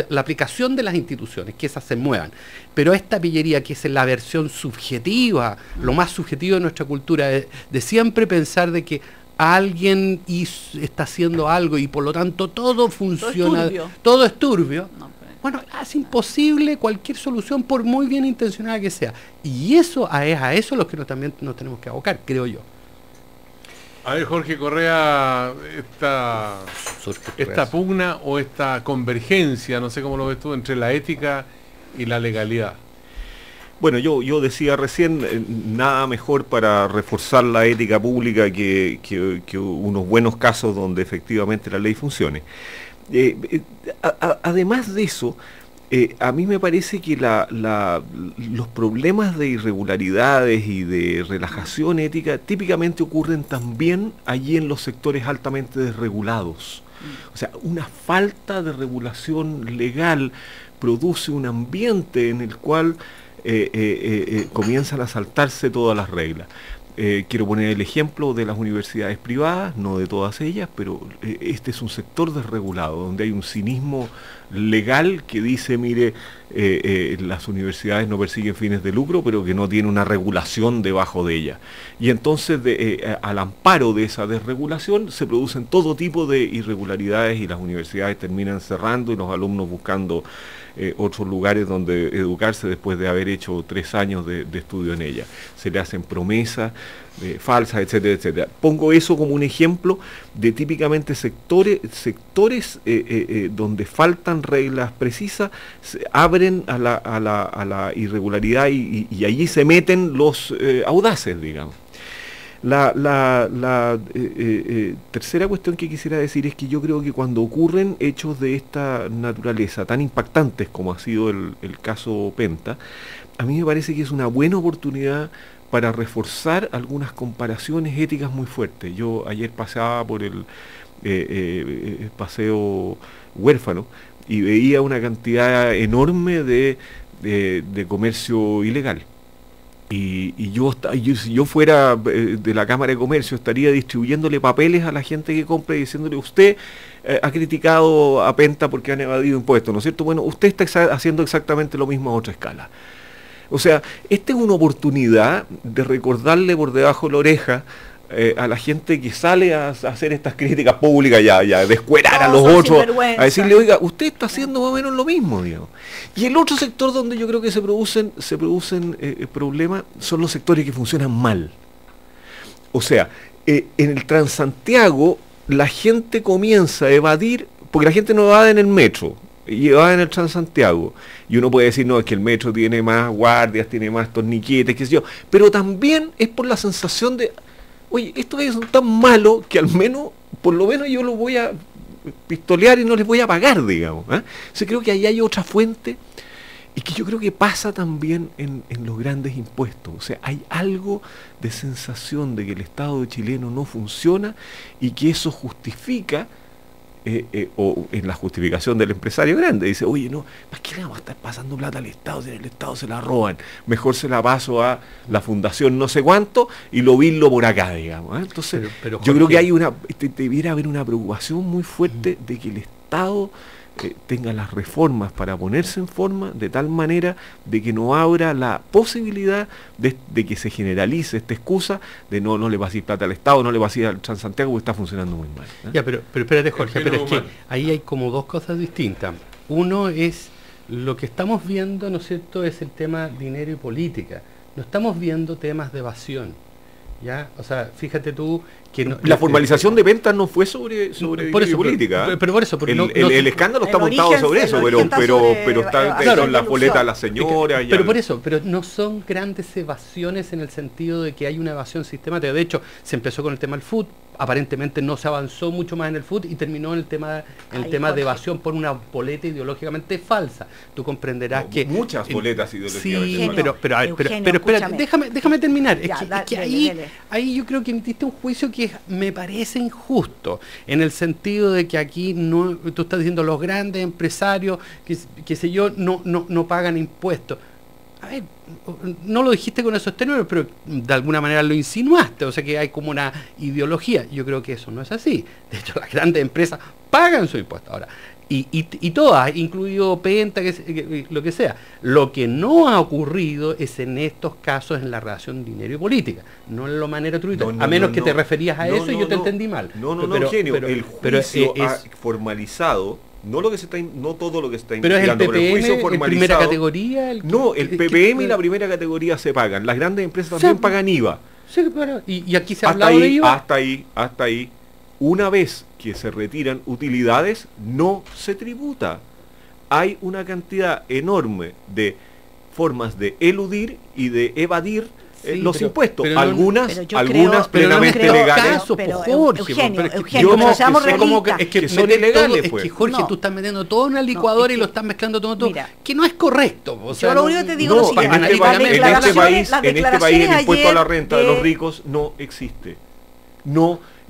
la aplicación de las instituciones, que esas se muevan. Pero esta pillería, que es la versión subjetiva, lo más subjetivo de nuestra cultura, de siempre pensar de que alguien está haciendo algo y por lo tanto todo funciona, todo es turbio. Bueno, es imposible cualquier solución, por muy bien intencionada que sea. Y eso es a eso lo que también nos tenemos que abocar, creo yo. A ver, Jorge Correa, esta pugna o esta convergencia, no sé cómo lo ves tú, entre la ética y la legalidad. Bueno, yo decía recién, nada mejor para reforzar la ética pública que unos buenos casos donde efectivamente la ley funcione. Además de eso, a mí me parece que los problemas de irregularidades y de relajación ética típicamente ocurren también allí en los sectores altamente desregulados. O sea, una falta de regulación legal produce un ambiente en el cual comienzan a saltarse todas las reglas. Quiero poner el ejemplo de las universidades privadas, no de todas ellas, pero este es un sector desregulado, donde hay un cinismo legal que dice, mire, las universidades no persiguen fines de lucro, pero que no tiene una regulación debajo de ellas. Y entonces, al amparo de esa desregulación, se producen todo tipo de irregularidades y las universidades terminan cerrando y los alumnos buscando otros lugares donde educarse después de haber hecho 3 años de estudio en ella. Se le hacen promesas falsas, etcétera, etcétera. Pongo eso como un ejemplo de típicamente sectores donde faltan reglas precisas, se abren a la irregularidad y allí se meten los audaces, digamos. La tercera cuestión que quisiera decir es que yo creo que cuando ocurren hechos de esta naturaleza, tan impactantes como ha sido el caso Penta, a mí me parece que es una buena oportunidad para reforzar algunas comparaciones éticas muy fuertes. Yo ayer pasaba por el paseo Huérfano y veía una cantidad enorme de comercio ilegal. Y si yo fuera de la Cámara de Comercio, estaría distribuyéndole papeles a la gente que compra y diciéndole, usted ha criticado a Penta porque han evadido impuestos, ¿no es cierto? Bueno, usted está haciendo exactamente lo mismo a otra escala. O sea, esta es una oportunidad de recordarle por debajo de la oreja a la gente que sale a hacer estas críticas públicas, ya descuerar a los otros, a decirle, oiga, usted está haciendo más o menos lo mismo, digamos. Y el otro sector donde yo creo que se producen problemas son los sectores que funcionan mal. O sea, en el Transantiago la gente comienza a evadir, porque la gente no evade en el metro, y evade en el Transantiago. Y uno puede decir, no, es que el metro tiene más guardias, tiene más torniquetes, qué sé yo, pero también es por la sensación de oye, esto es tan malo que al menos, por lo menos yo lo voy a pistolear y no les voy a pagar, digamos. Entonces creo que ahí hay otra fuente y que yo creo que pasa también en los grandes impuestos. O sea, hay algo de sensación de que el Estado chileno no funciona y que eso justifica, o en la justificación del empresario grande, dice, oye, no, ¿para qué le vamos a estar pasando plata al Estado si en el Estado se la roban? Mejor se la paso a la fundación no sé cuánto y lo virlo por acá, digamos. Entonces, pero yo creo que hay debiera haber una preocupación muy fuerte de que el Estado tenga las reformas para ponerse en forma de tal manera de que no abra la posibilidad de que se generalice esta excusa de no le paséis plata al Estado, no le paséis al Transantiago porque está funcionando muy mal. Ya, pero espérate, Jorge, pero es que ahí hay como dos cosas distintas. Uno es lo que estamos viendo, ¿no es cierto?, es el tema dinero y política. No estamos viendo temas de evasión. ¿Ya? O sea, fíjate tú que la formalización de ventas no fue sobre por eso, política. Pero por eso, el escándalo está montado sobre eso, pero está con la boleta a la señora. Pero por eso, pero no son grandes evasiones en el sentido de que hay una evasión sistemática. De hecho, se empezó con el tema del food, aparentemente no se avanzó mucho más en el food y terminó en el tema de evasión por una boleta ideológicamente falsa. Tú comprenderás que muchas boletas ideológicamente falsas. Pero espérate, déjame terminar. Es que ahí yo creo que emitiste un juicio que me parece injusto, en el sentido de que aquí no, tú estás diciendo los grandes empresarios, que sé yo, no pagan impuestos. A ver, no lo dijiste con esos términos, pero de alguna manera lo insinuaste, o sea que hay como una ideología. Yo creo que eso no es así. De hecho, las grandes empresas pagan su impuesto. Ahora, y todas, incluido Penta, lo que sea. Lo que no ha ocurrido es en estos casos en la relación dinero y política, no en la manera tributaria, a menos que te referías a eso y yo te entendí mal. Eugenio, el juicio ha formalizado. No todo lo que se está pero investigando, pero el juicio formalizado. ¿Primera categoría? El PPM y la primera categoría se pagan. Las grandes empresas también pagan IVA. Sí, pero, y aquí se ha hablado de IVA. Hasta ahí. Una vez que se retiran utilidades, no se tributa. Hay una cantidad enorme de formas de eludir y de evadir los impuestos, algunas plenamente legales. Eugenio, seamos realistas. Es que son ilegales, pues. Es que Jorge, tú estás metiendo todo en una licuadora y lo estás mezclando todo, mira, que no es correcto. O sea, yo lo único que te digo en este país el impuesto a la renta de los ricos no existe.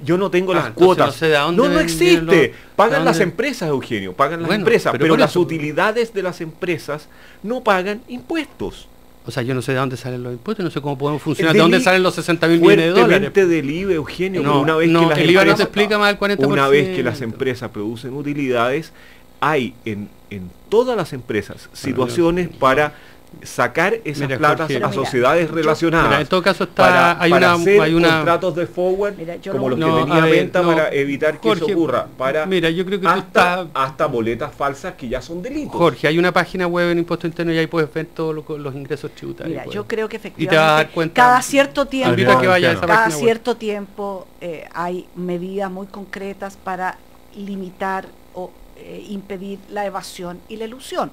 Yo no tengo las cuotas. No sé de dónde no existe. Pagan las empresas, Eugenio, pagan las empresas, pero las utilidades de las empresas no pagan impuestos. O sea, yo no sé de dónde salen los impuestos, no sé cómo podemos funcionar, de dónde salen los 60.000 millones de dólares. Del IVA, Eugenio, una vez que el IVA no te explica más del 40%. Una vez que las empresas producen utilidades, hay en todas las empresas situaciones para sacar esas platas a sociedades relacionadas. Mira, en todo caso hay contratos de forward como los que tenía Venta para evitar que eso ocurra. Yo creo que hasta boletas falsas que ya son delitos. Jorge, hay una página web en Impuesto Interno y ahí puedes ver todos los ingresos tributarios. Yo creo que efectivamente cada cierto tiempo hay medidas muy concretas para limitar o impedir la evasión y la elusión.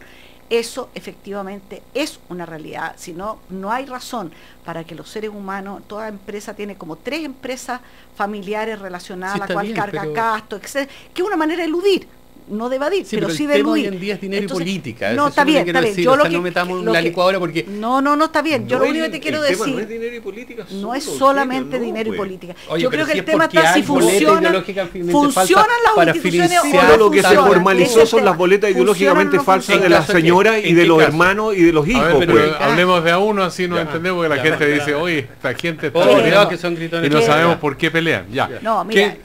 Eso efectivamente es una realidad, si no, no hay razón para que los seres humanos, toda empresa tiene como 3 empresas familiares relacionadas, a la cual carga gastos, etc., que es una manera de eludir, no de evadir, pero sí de eludir. Hoy en día es dinero y política. No, está bien. Yo no metamos en la licuadora porque... No, está bien. Yo lo único que te quiero decir... No es dinero y política. No es solamente dinero y política. Oye, yo creo que si el tema está si funcionan las instituciones o no. Lo que se formalizó son las boletas ideológicamente falsas de las señoras y de los hermanos y de los hijos. Hablemos de a uno, así nos entendemos, que la gente dice, oye, esta gente está y no sabemos por qué pelean. No, mira,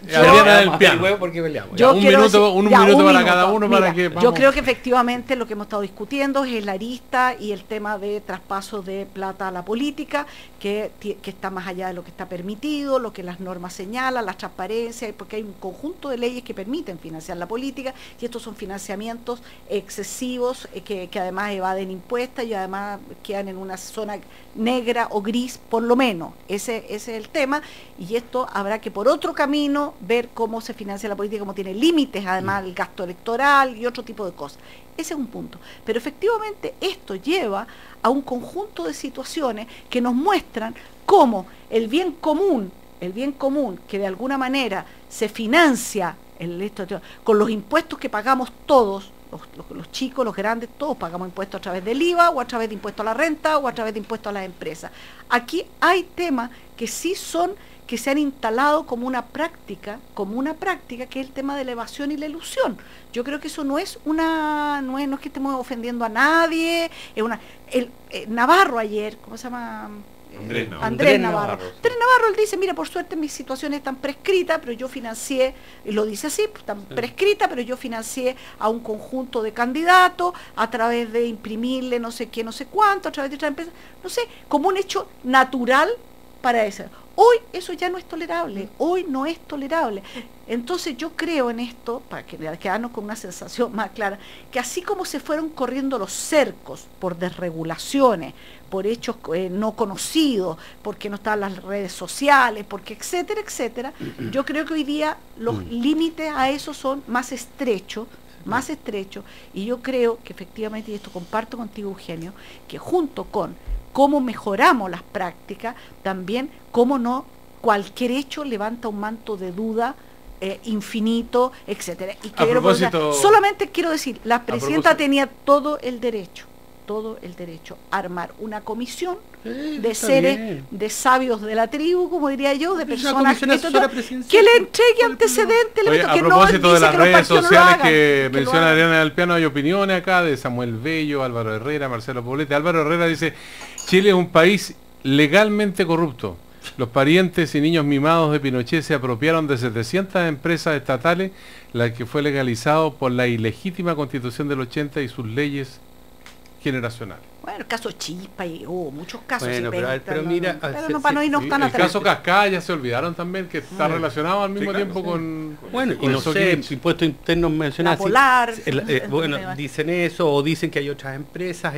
un minuto para cada uno para que yo creo que efectivamente lo que hemos estado discutiendo es el arista y el tema de traspaso de plata a la política, que está más allá de lo que está permitido, lo que las normas señalan, la transparencia, porque hay un conjunto de leyes que permiten financiar la política y estos son financiamientos excesivos que además evaden impuestos y además quedan en una zona negra o gris por lo menos. Ese es el tema y esto habrá que por otro camino ver cómo se financia la política, cómo tiene límites además el gasto electoral y otro tipo de cosas. Ese es un punto. Pero efectivamente esto lleva a un conjunto de situaciones que nos muestran cómo el bien común el bien común, que de alguna manera se financia con los impuestos que pagamos todos, los chicos, los grandes, todos pagamos impuestos a través del IVA o a través de impuestos a la renta o a través de impuestos a las empresas. Aquí hay temas que sí son, que se han instalado como una práctica, que es el tema de la evasión y la elusión. Yo creo que eso no es que estemos ofendiendo a nadie, Navarro ayer, ¿cómo se llama? Andrés Navarro. Andrés Navarro, él dice, mira, por suerte mis situaciones están prescritas, pero yo financié, lo dice así, están prescritas, pero yo financié a un conjunto de candidatos a través de imprimirle no sé qué, no sé cuánto, a través de otra empresa, no sé, como un hecho natural para eso. Hoy eso ya no es tolerable, hoy no es tolerable. Entonces yo creo en esto, para quedarnos con una sensación más clara, que así como se fueron corriendo los cercos por desregulaciones, por hechos no conocidos, porque no estaban las redes sociales, porque etcétera, etcétera, yo creo que hoy día los límites a eso son más estrechos, y yo creo que efectivamente, y esto comparto contigo, Eugenio, que junto con cómo mejoramos las prácticas, también cómo no cualquier hecho levanta un manto de duda infinito, etcétera. Y solamente quiero decir, la presidenta tenía todo el derecho a armar una comisión de seres, de sabios de la tribu, como diría yo, de personas que le entregue antecedentes. Oye, a propósito de las redes sociales que menciona Adriana del Piano, hay opiniones acá de Samuel Bello, Álvaro Herrera, Marcelo Poblete. Álvaro Herrera dice, Chile es un país legalmente corrupto. Los parientes y niños mimados de Pinochet se apropiaron de 700 empresas estatales, la que fue legalizado por la ilegítima Constitución del 80 y sus leyes generacionales. Bueno, el caso Chispa y muchos casos. Bueno, pero mira, para no irnos tan el atrás. caso Cascada ya se olvidaron también, que está relacionado al mismo tiempo con... Bueno, y no sé, impuestos internos mencionados. Bueno, dicen eso, o dicen que hay otras empresas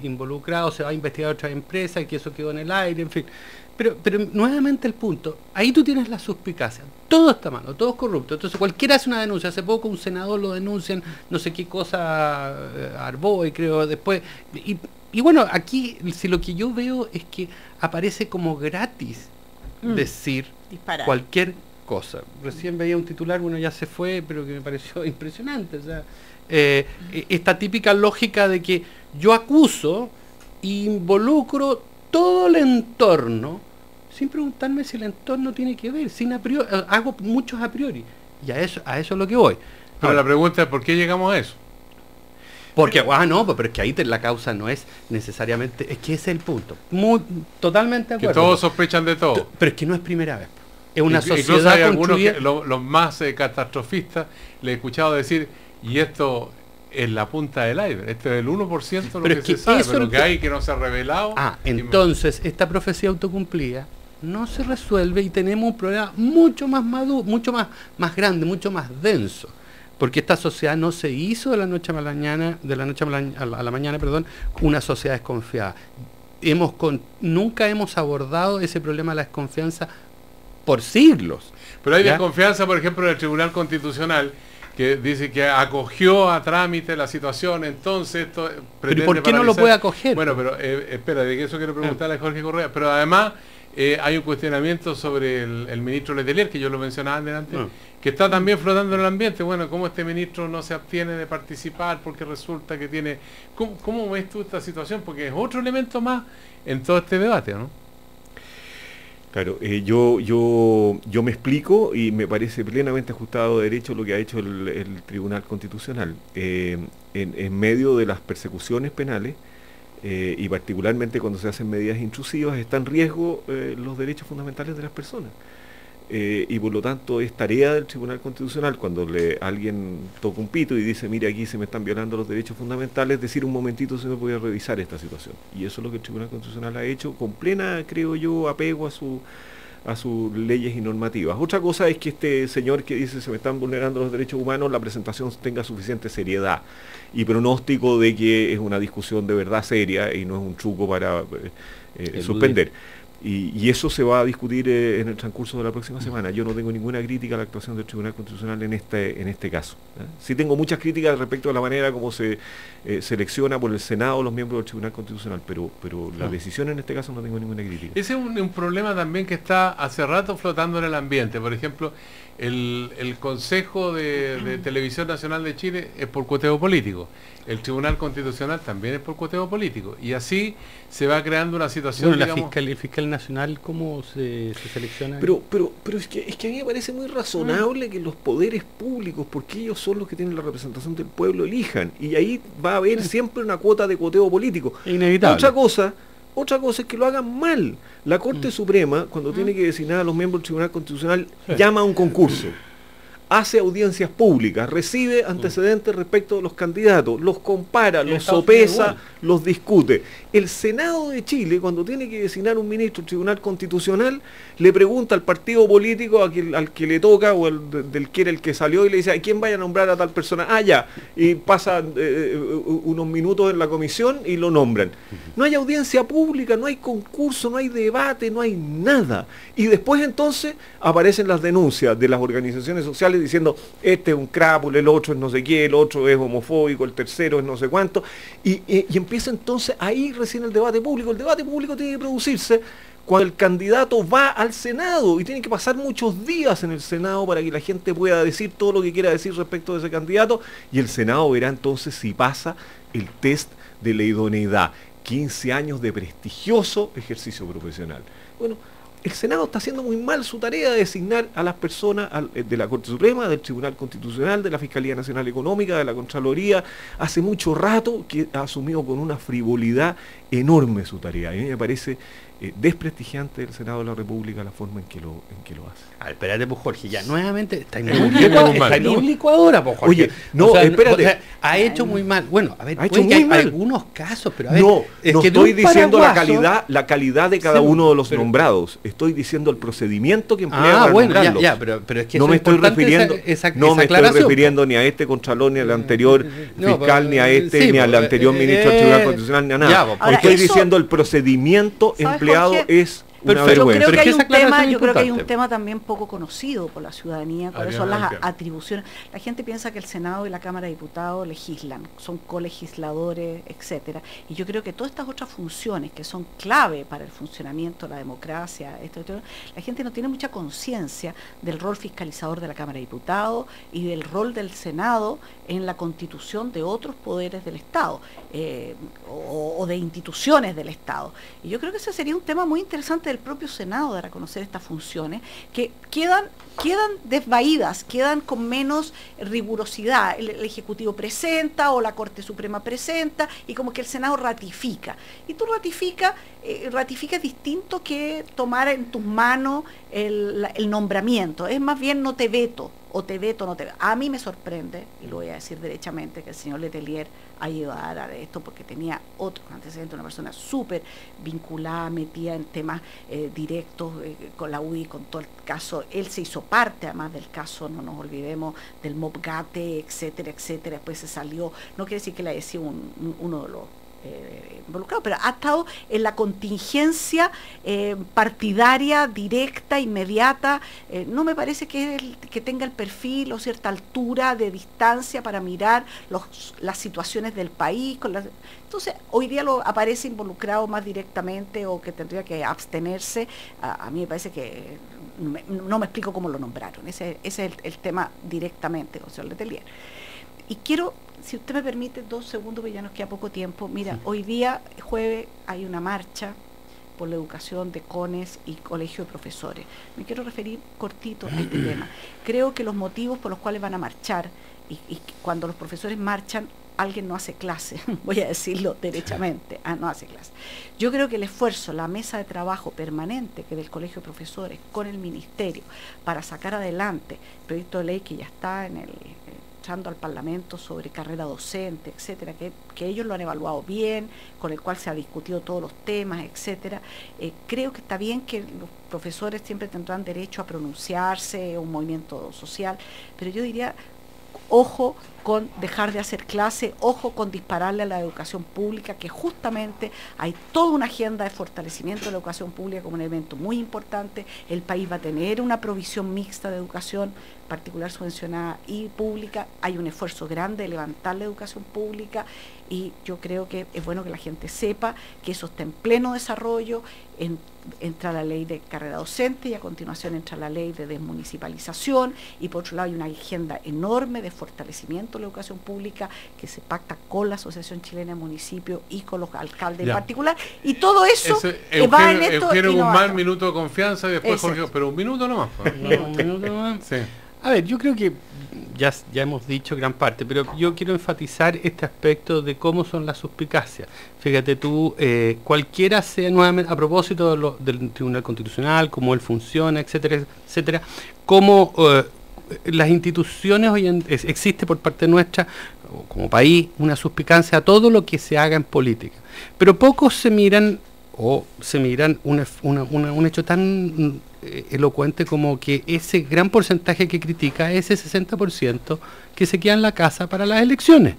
involucradas, se va a investigar otras empresas y que eso quedó en el aire, en fin. Pero nuevamente el punto, ahí tú tienes la suspicacia, todo está malo, todo es corrupto, entonces cualquiera hace una denuncia, hace poco un senador lo denuncian, no sé qué cosa, Arboe creo, después, y bueno, aquí si lo que yo veo es que aparece como gratis decir disparar cualquier cosa. Recién veía un titular, bueno ya se fue, pero que me pareció impresionante, o sea, esta típica lógica de que yo acuso, involucro todo el entorno, sin preguntarme si el entorno tiene que ver, sin a priori, hago muchos a priori, y a eso es lo que voy. Pero ahora, la pregunta es, ¿por qué llegamos a eso? Porque, pero es que ahí la causa no es necesariamente, es que ese es el punto, totalmente de acuerdo. Que todos sospechan de todo. Pero es que no es primera vez. Es una sociedad incluso hay construida... algunos, los más catastrofistas, le he escuchado decir, y esto es la punta del iceberg, esto es el 1% lo que se sabe, pero lo que hay que no se ha revelado. Entonces, esta profecía autocumplida no se resuelve y tenemos un problema mucho más maduro, mucho más grande, mucho más denso. Porque esta sociedad no se hizo de la noche a la mañana, una sociedad desconfiada. Nunca hemos abordado ese problema de la desconfianza por siglos. Pero hay desconfianza, por ejemplo, del Tribunal Constitucional, que dice que acogió a trámite la situación, entonces esto ¿Pero por qué no lo puede acoger? Bueno, pero espera, de que eso quiero preguntarle a Jorge Correa, pero además hay un cuestionamiento sobre el ministro Letelier, que yo lo mencionaba antes, que está también flotando en el ambiente. Bueno, ¿cómo este ministro no se abstiene de participar porque resulta que tiene... ¿Cómo ves tú esta situación? Porque es otro elemento más en todo este debate, ¿no? Claro, yo me explico y me parece plenamente ajustado de derecho lo que ha hecho el Tribunal Constitucional. En medio de las persecuciones penales, y particularmente cuando se hacen medidas intrusivas, está en riesgo los derechos fundamentales de las personas. Y por lo tanto es tarea del Tribunal Constitucional, cuando alguien toca un pito y dice, mire, aquí se me están violando los derechos fundamentales, decir un momentito si me puede revisar esta situación. Y eso es lo que el Tribunal Constitucional ha hecho con plena, creo yo, apego a sus leyes y normativas. Otra cosa es que este señor que dice se me están vulnerando los derechos humanos, la presentación tenga suficiente seriedad y pronóstico de que es una discusión de verdad seria y no es un truco para suspender. Y eso se va a discutir en el transcurso de la próxima semana. Yo no tengo ninguna crítica a la actuación del Tribunal Constitucional en este caso. Sí tengo muchas críticas respecto a la manera como se selecciona por el Senado los miembros del Tribunal Constitucional, pero la decisión en este caso no tengo ninguna crítica. Ese es un problema también que está hace rato flotando en el ambiente. Por ejemplo, el Consejo de Televisión Nacional de Chile es por cuoteo político. El Tribunal Constitucional también es por cuoteo político. Y así se va creando una situación, bueno, digamos... el fiscal nacional, ¿cómo se selecciona? Pero es que a mí me parece muy razonable que los poderes públicos, porque ellos son los que tienen la representación del pueblo, elijan. Y ahí va a haber siempre una cuota de cuoteo político. Inevitable. Otra cosa es que lo hagan mal. La Corte Suprema, cuando tiene que designar a los miembros del Tribunal Constitucional, llama a un concurso, hace audiencias públicas, recibe antecedentes respecto de los candidatos, los compara, los sopesa, los discute. El Senado de Chile, cuando tiene que designar un ministro del Tribunal Constitucional, le pregunta al partido político al que le toca o del que era el que salió y le dice: ¿a quién vaya a nombrar a tal persona? Ah, ya. Y pasa unos minutos en la comisión y lo nombran. No hay audiencia pública, no hay concurso, no hay debate, no hay nada. Y después entonces aparecen las denuncias de las organizaciones sociales diciendo: este es un crápula, el otro es no sé qué, el otro es homofóbico, el tercero es no sé cuánto. Y empieza entonces ahí recién el debate público. El debate público tiene que producirse cuando el candidato va al Senado, y tiene que pasar muchos días en el Senado para que la gente pueda decir todo lo que quiera decir respecto de ese candidato, y el Senado verá entonces si pasa el test de la idoneidad. 15 años de prestigioso ejercicio profesional. Bueno, el Senado está haciendo muy mal su tarea de designar a las personas de la Corte Suprema, del Tribunal Constitucional, de la Fiscalía Nacional Económica, de la Contraloría. Hace mucho rato que ha asumido con una frivolidad enorme su tarea. A mí me parece desprestigiante del Senado de la República la forma en que lo hace. A ver, espérate, pues, Jorge, ya nuevamente está en un licuadora, pues, Jorge. Oye, no, o sea, espérate. O sea, ha hecho muy mal. Bueno, a ver, ha hecho muy mal. Algunos casos, pero a ver. No, es no que estoy diciendo la calidad de cada uno de los nombrados. Estoy diciendo el procedimiento que emplea para nombrarlos. Ya, pero es que no me estoy refiriendo, estoy refiriendo ni a este Contralor, ni al anterior fiscal, ni a este, ni al anterior ministro del Tribunal Constitucional, ni a nada. Ahora, estoy diciendo el procedimiento empleado es una vergüenza. Yo creo que hay un tema también poco conocido por la ciudadanía, cuáles son las atribuciones. La gente piensa que el Senado y la Cámara de Diputados legislan, son colegisladores, etcétera. Y yo creo que todas estas otras funciones que son clave para el funcionamiento de la democracia, la gente no tiene mucha conciencia del rol fiscalizador de la Cámara de Diputados y del rol del Senado en la constitución de otros poderes del Estado o de instituciones del Estado. Y yo creo que ese sería un tema muy interesante del propio Senado, dar a conocer estas funciones que quedan desvaídas, quedan con menos rigurosidad. El Ejecutivo presenta o la Corte Suprema presenta y como que el Senado ratifica. Y tú ratificas distinto que tomar en tus manos el nombramiento. Es más bien no te veto, o te veto o no te veto. A mí me sorprende, y lo voy a decir derechamente, que el señor Letelier ayudara a esto porque tenía otros antecedentes, una persona súper vinculada, metida en temas directos con la UDI, con todo el caso. Él se hizo parte además del caso, no nos olvidemos, del Mobgate, etcétera, etcétera. Después se salió, no quiere decir que le haya sido uno de los involucrado, pero ha estado en la contingencia partidaria, directa, inmediata. No me parece que tenga el perfil o cierta altura de distancia para mirar las situaciones del país. Entonces, hoy día aparece involucrado más directamente o que tendría que abstenerse. A mí me parece que no me explico cómo lo nombraron. Ese es el tema directamente con el señor Letelier. Y quiero, si usted me permite, 2 segundos, porque ya nos queda poco tiempo. Mira, hoy día, jueves, hay una marcha por la educación de CONES y Colegio de Profesores. Me quiero referir cortito a este tema. Creo que los motivos por los cuales van a marchar, y cuando los profesores marchan, alguien no hace clase, voy a decirlo derechamente, no hace clase. Yo creo que el esfuerzo, la mesa de trabajo permanente que del Colegio de Profesores con el Ministerio para sacar adelante el proyecto de ley que ya está entrando al Parlamento sobre carrera docente, etcétera, que ellos lo han evaluado bien, con el cual se ha discutido todos los temas, etcétera. Creo que está bien que los profesores siempre tendrán derecho a pronunciarse, un movimiento social, pero yo diría, ojo con dejar de hacer clase, ojo con dispararle a la educación pública, que justamente hay toda una agenda de fortalecimiento de la educación pública como un elemento muy importante. El país va a tener una provisión mixta de educación, particular subvencionada y pública. Hay un esfuerzo grande de levantar la educación pública y yo creo que es bueno que la gente sepa que eso está en pleno desarrollo. Entra la ley de carrera docente y a continuación entra la ley de desmunicipalización, y por otro lado hay una agenda enorme de fortalecimiento de la educación pública que se pacta con la Asociación Chilena de Municipios y con los alcaldes en particular, y todo eso va en esto. Eugenio Guzmán, minuto de confianza, y después Jorge, pero un minuto nomás. Un minuto nomás. Sí. A ver, yo creo que ya hemos dicho gran parte, pero yo quiero enfatizar este aspecto de cómo son las suspicacias. Fíjate tú, cualquiera sea, nuevamente, a propósito del Tribunal Constitucional, cómo él funciona, etcétera, etcétera, cómo las instituciones hoy existe por parte nuestra, como país, una suspicacia a todo lo que se haga en política. Pero pocos se miran un hecho tan elocuente como que ese gran porcentaje que critica es ese 60% que se queda en la casa para las elecciones,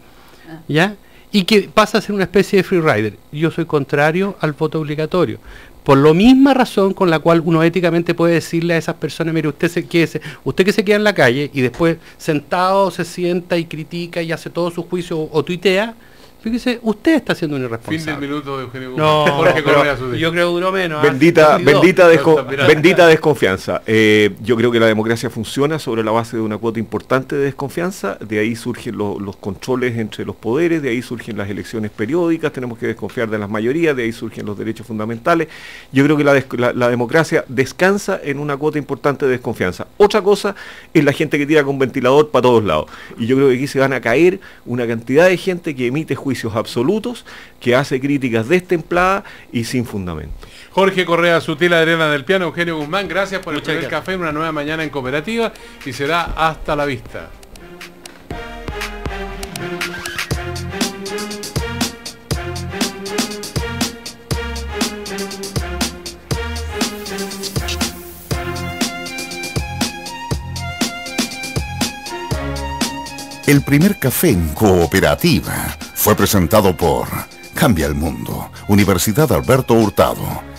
¿ya? Y que pasa a ser una especie de free rider. Yo soy contrario al voto obligatorio, por la misma razón con la cual uno éticamente puede decirle a esas personas: mire, usted que se queda en la calle y después sentado se sienta y critica y hace todo su juicio o tuitea. Fíjese, usted está siendo un irresponsable. Fin del minuto de Eugenio Guzmán. No, Jorge Correa, yo creo que duró menos. Bendita desconfianza. Yo creo que la democracia funciona sobre la base de una cuota importante de desconfianza. De ahí surgen los controles entre los poderes, de ahí surgen las elecciones periódicas, tenemos que desconfiar de las mayorías, de ahí surgen los derechos fundamentales. Yo creo que la democracia descansa en una cuota importante de desconfianza. Otra cosa es la gente que tira con ventilador para todos lados. Y yo creo que aquí se van a caer una cantidad de gente que emite juicios absolutos, que hace críticas destempladas y sin fundamento. Jorge Correa, Sutil, Adriana del Piano, Eugenio Guzmán, gracias por el primer café en una nueva mañana en Cooperativa, y será hasta la vista. El primer café en Cooperativa fue presentado por Cambia el Mundo, Universidad Alberto Hurtado.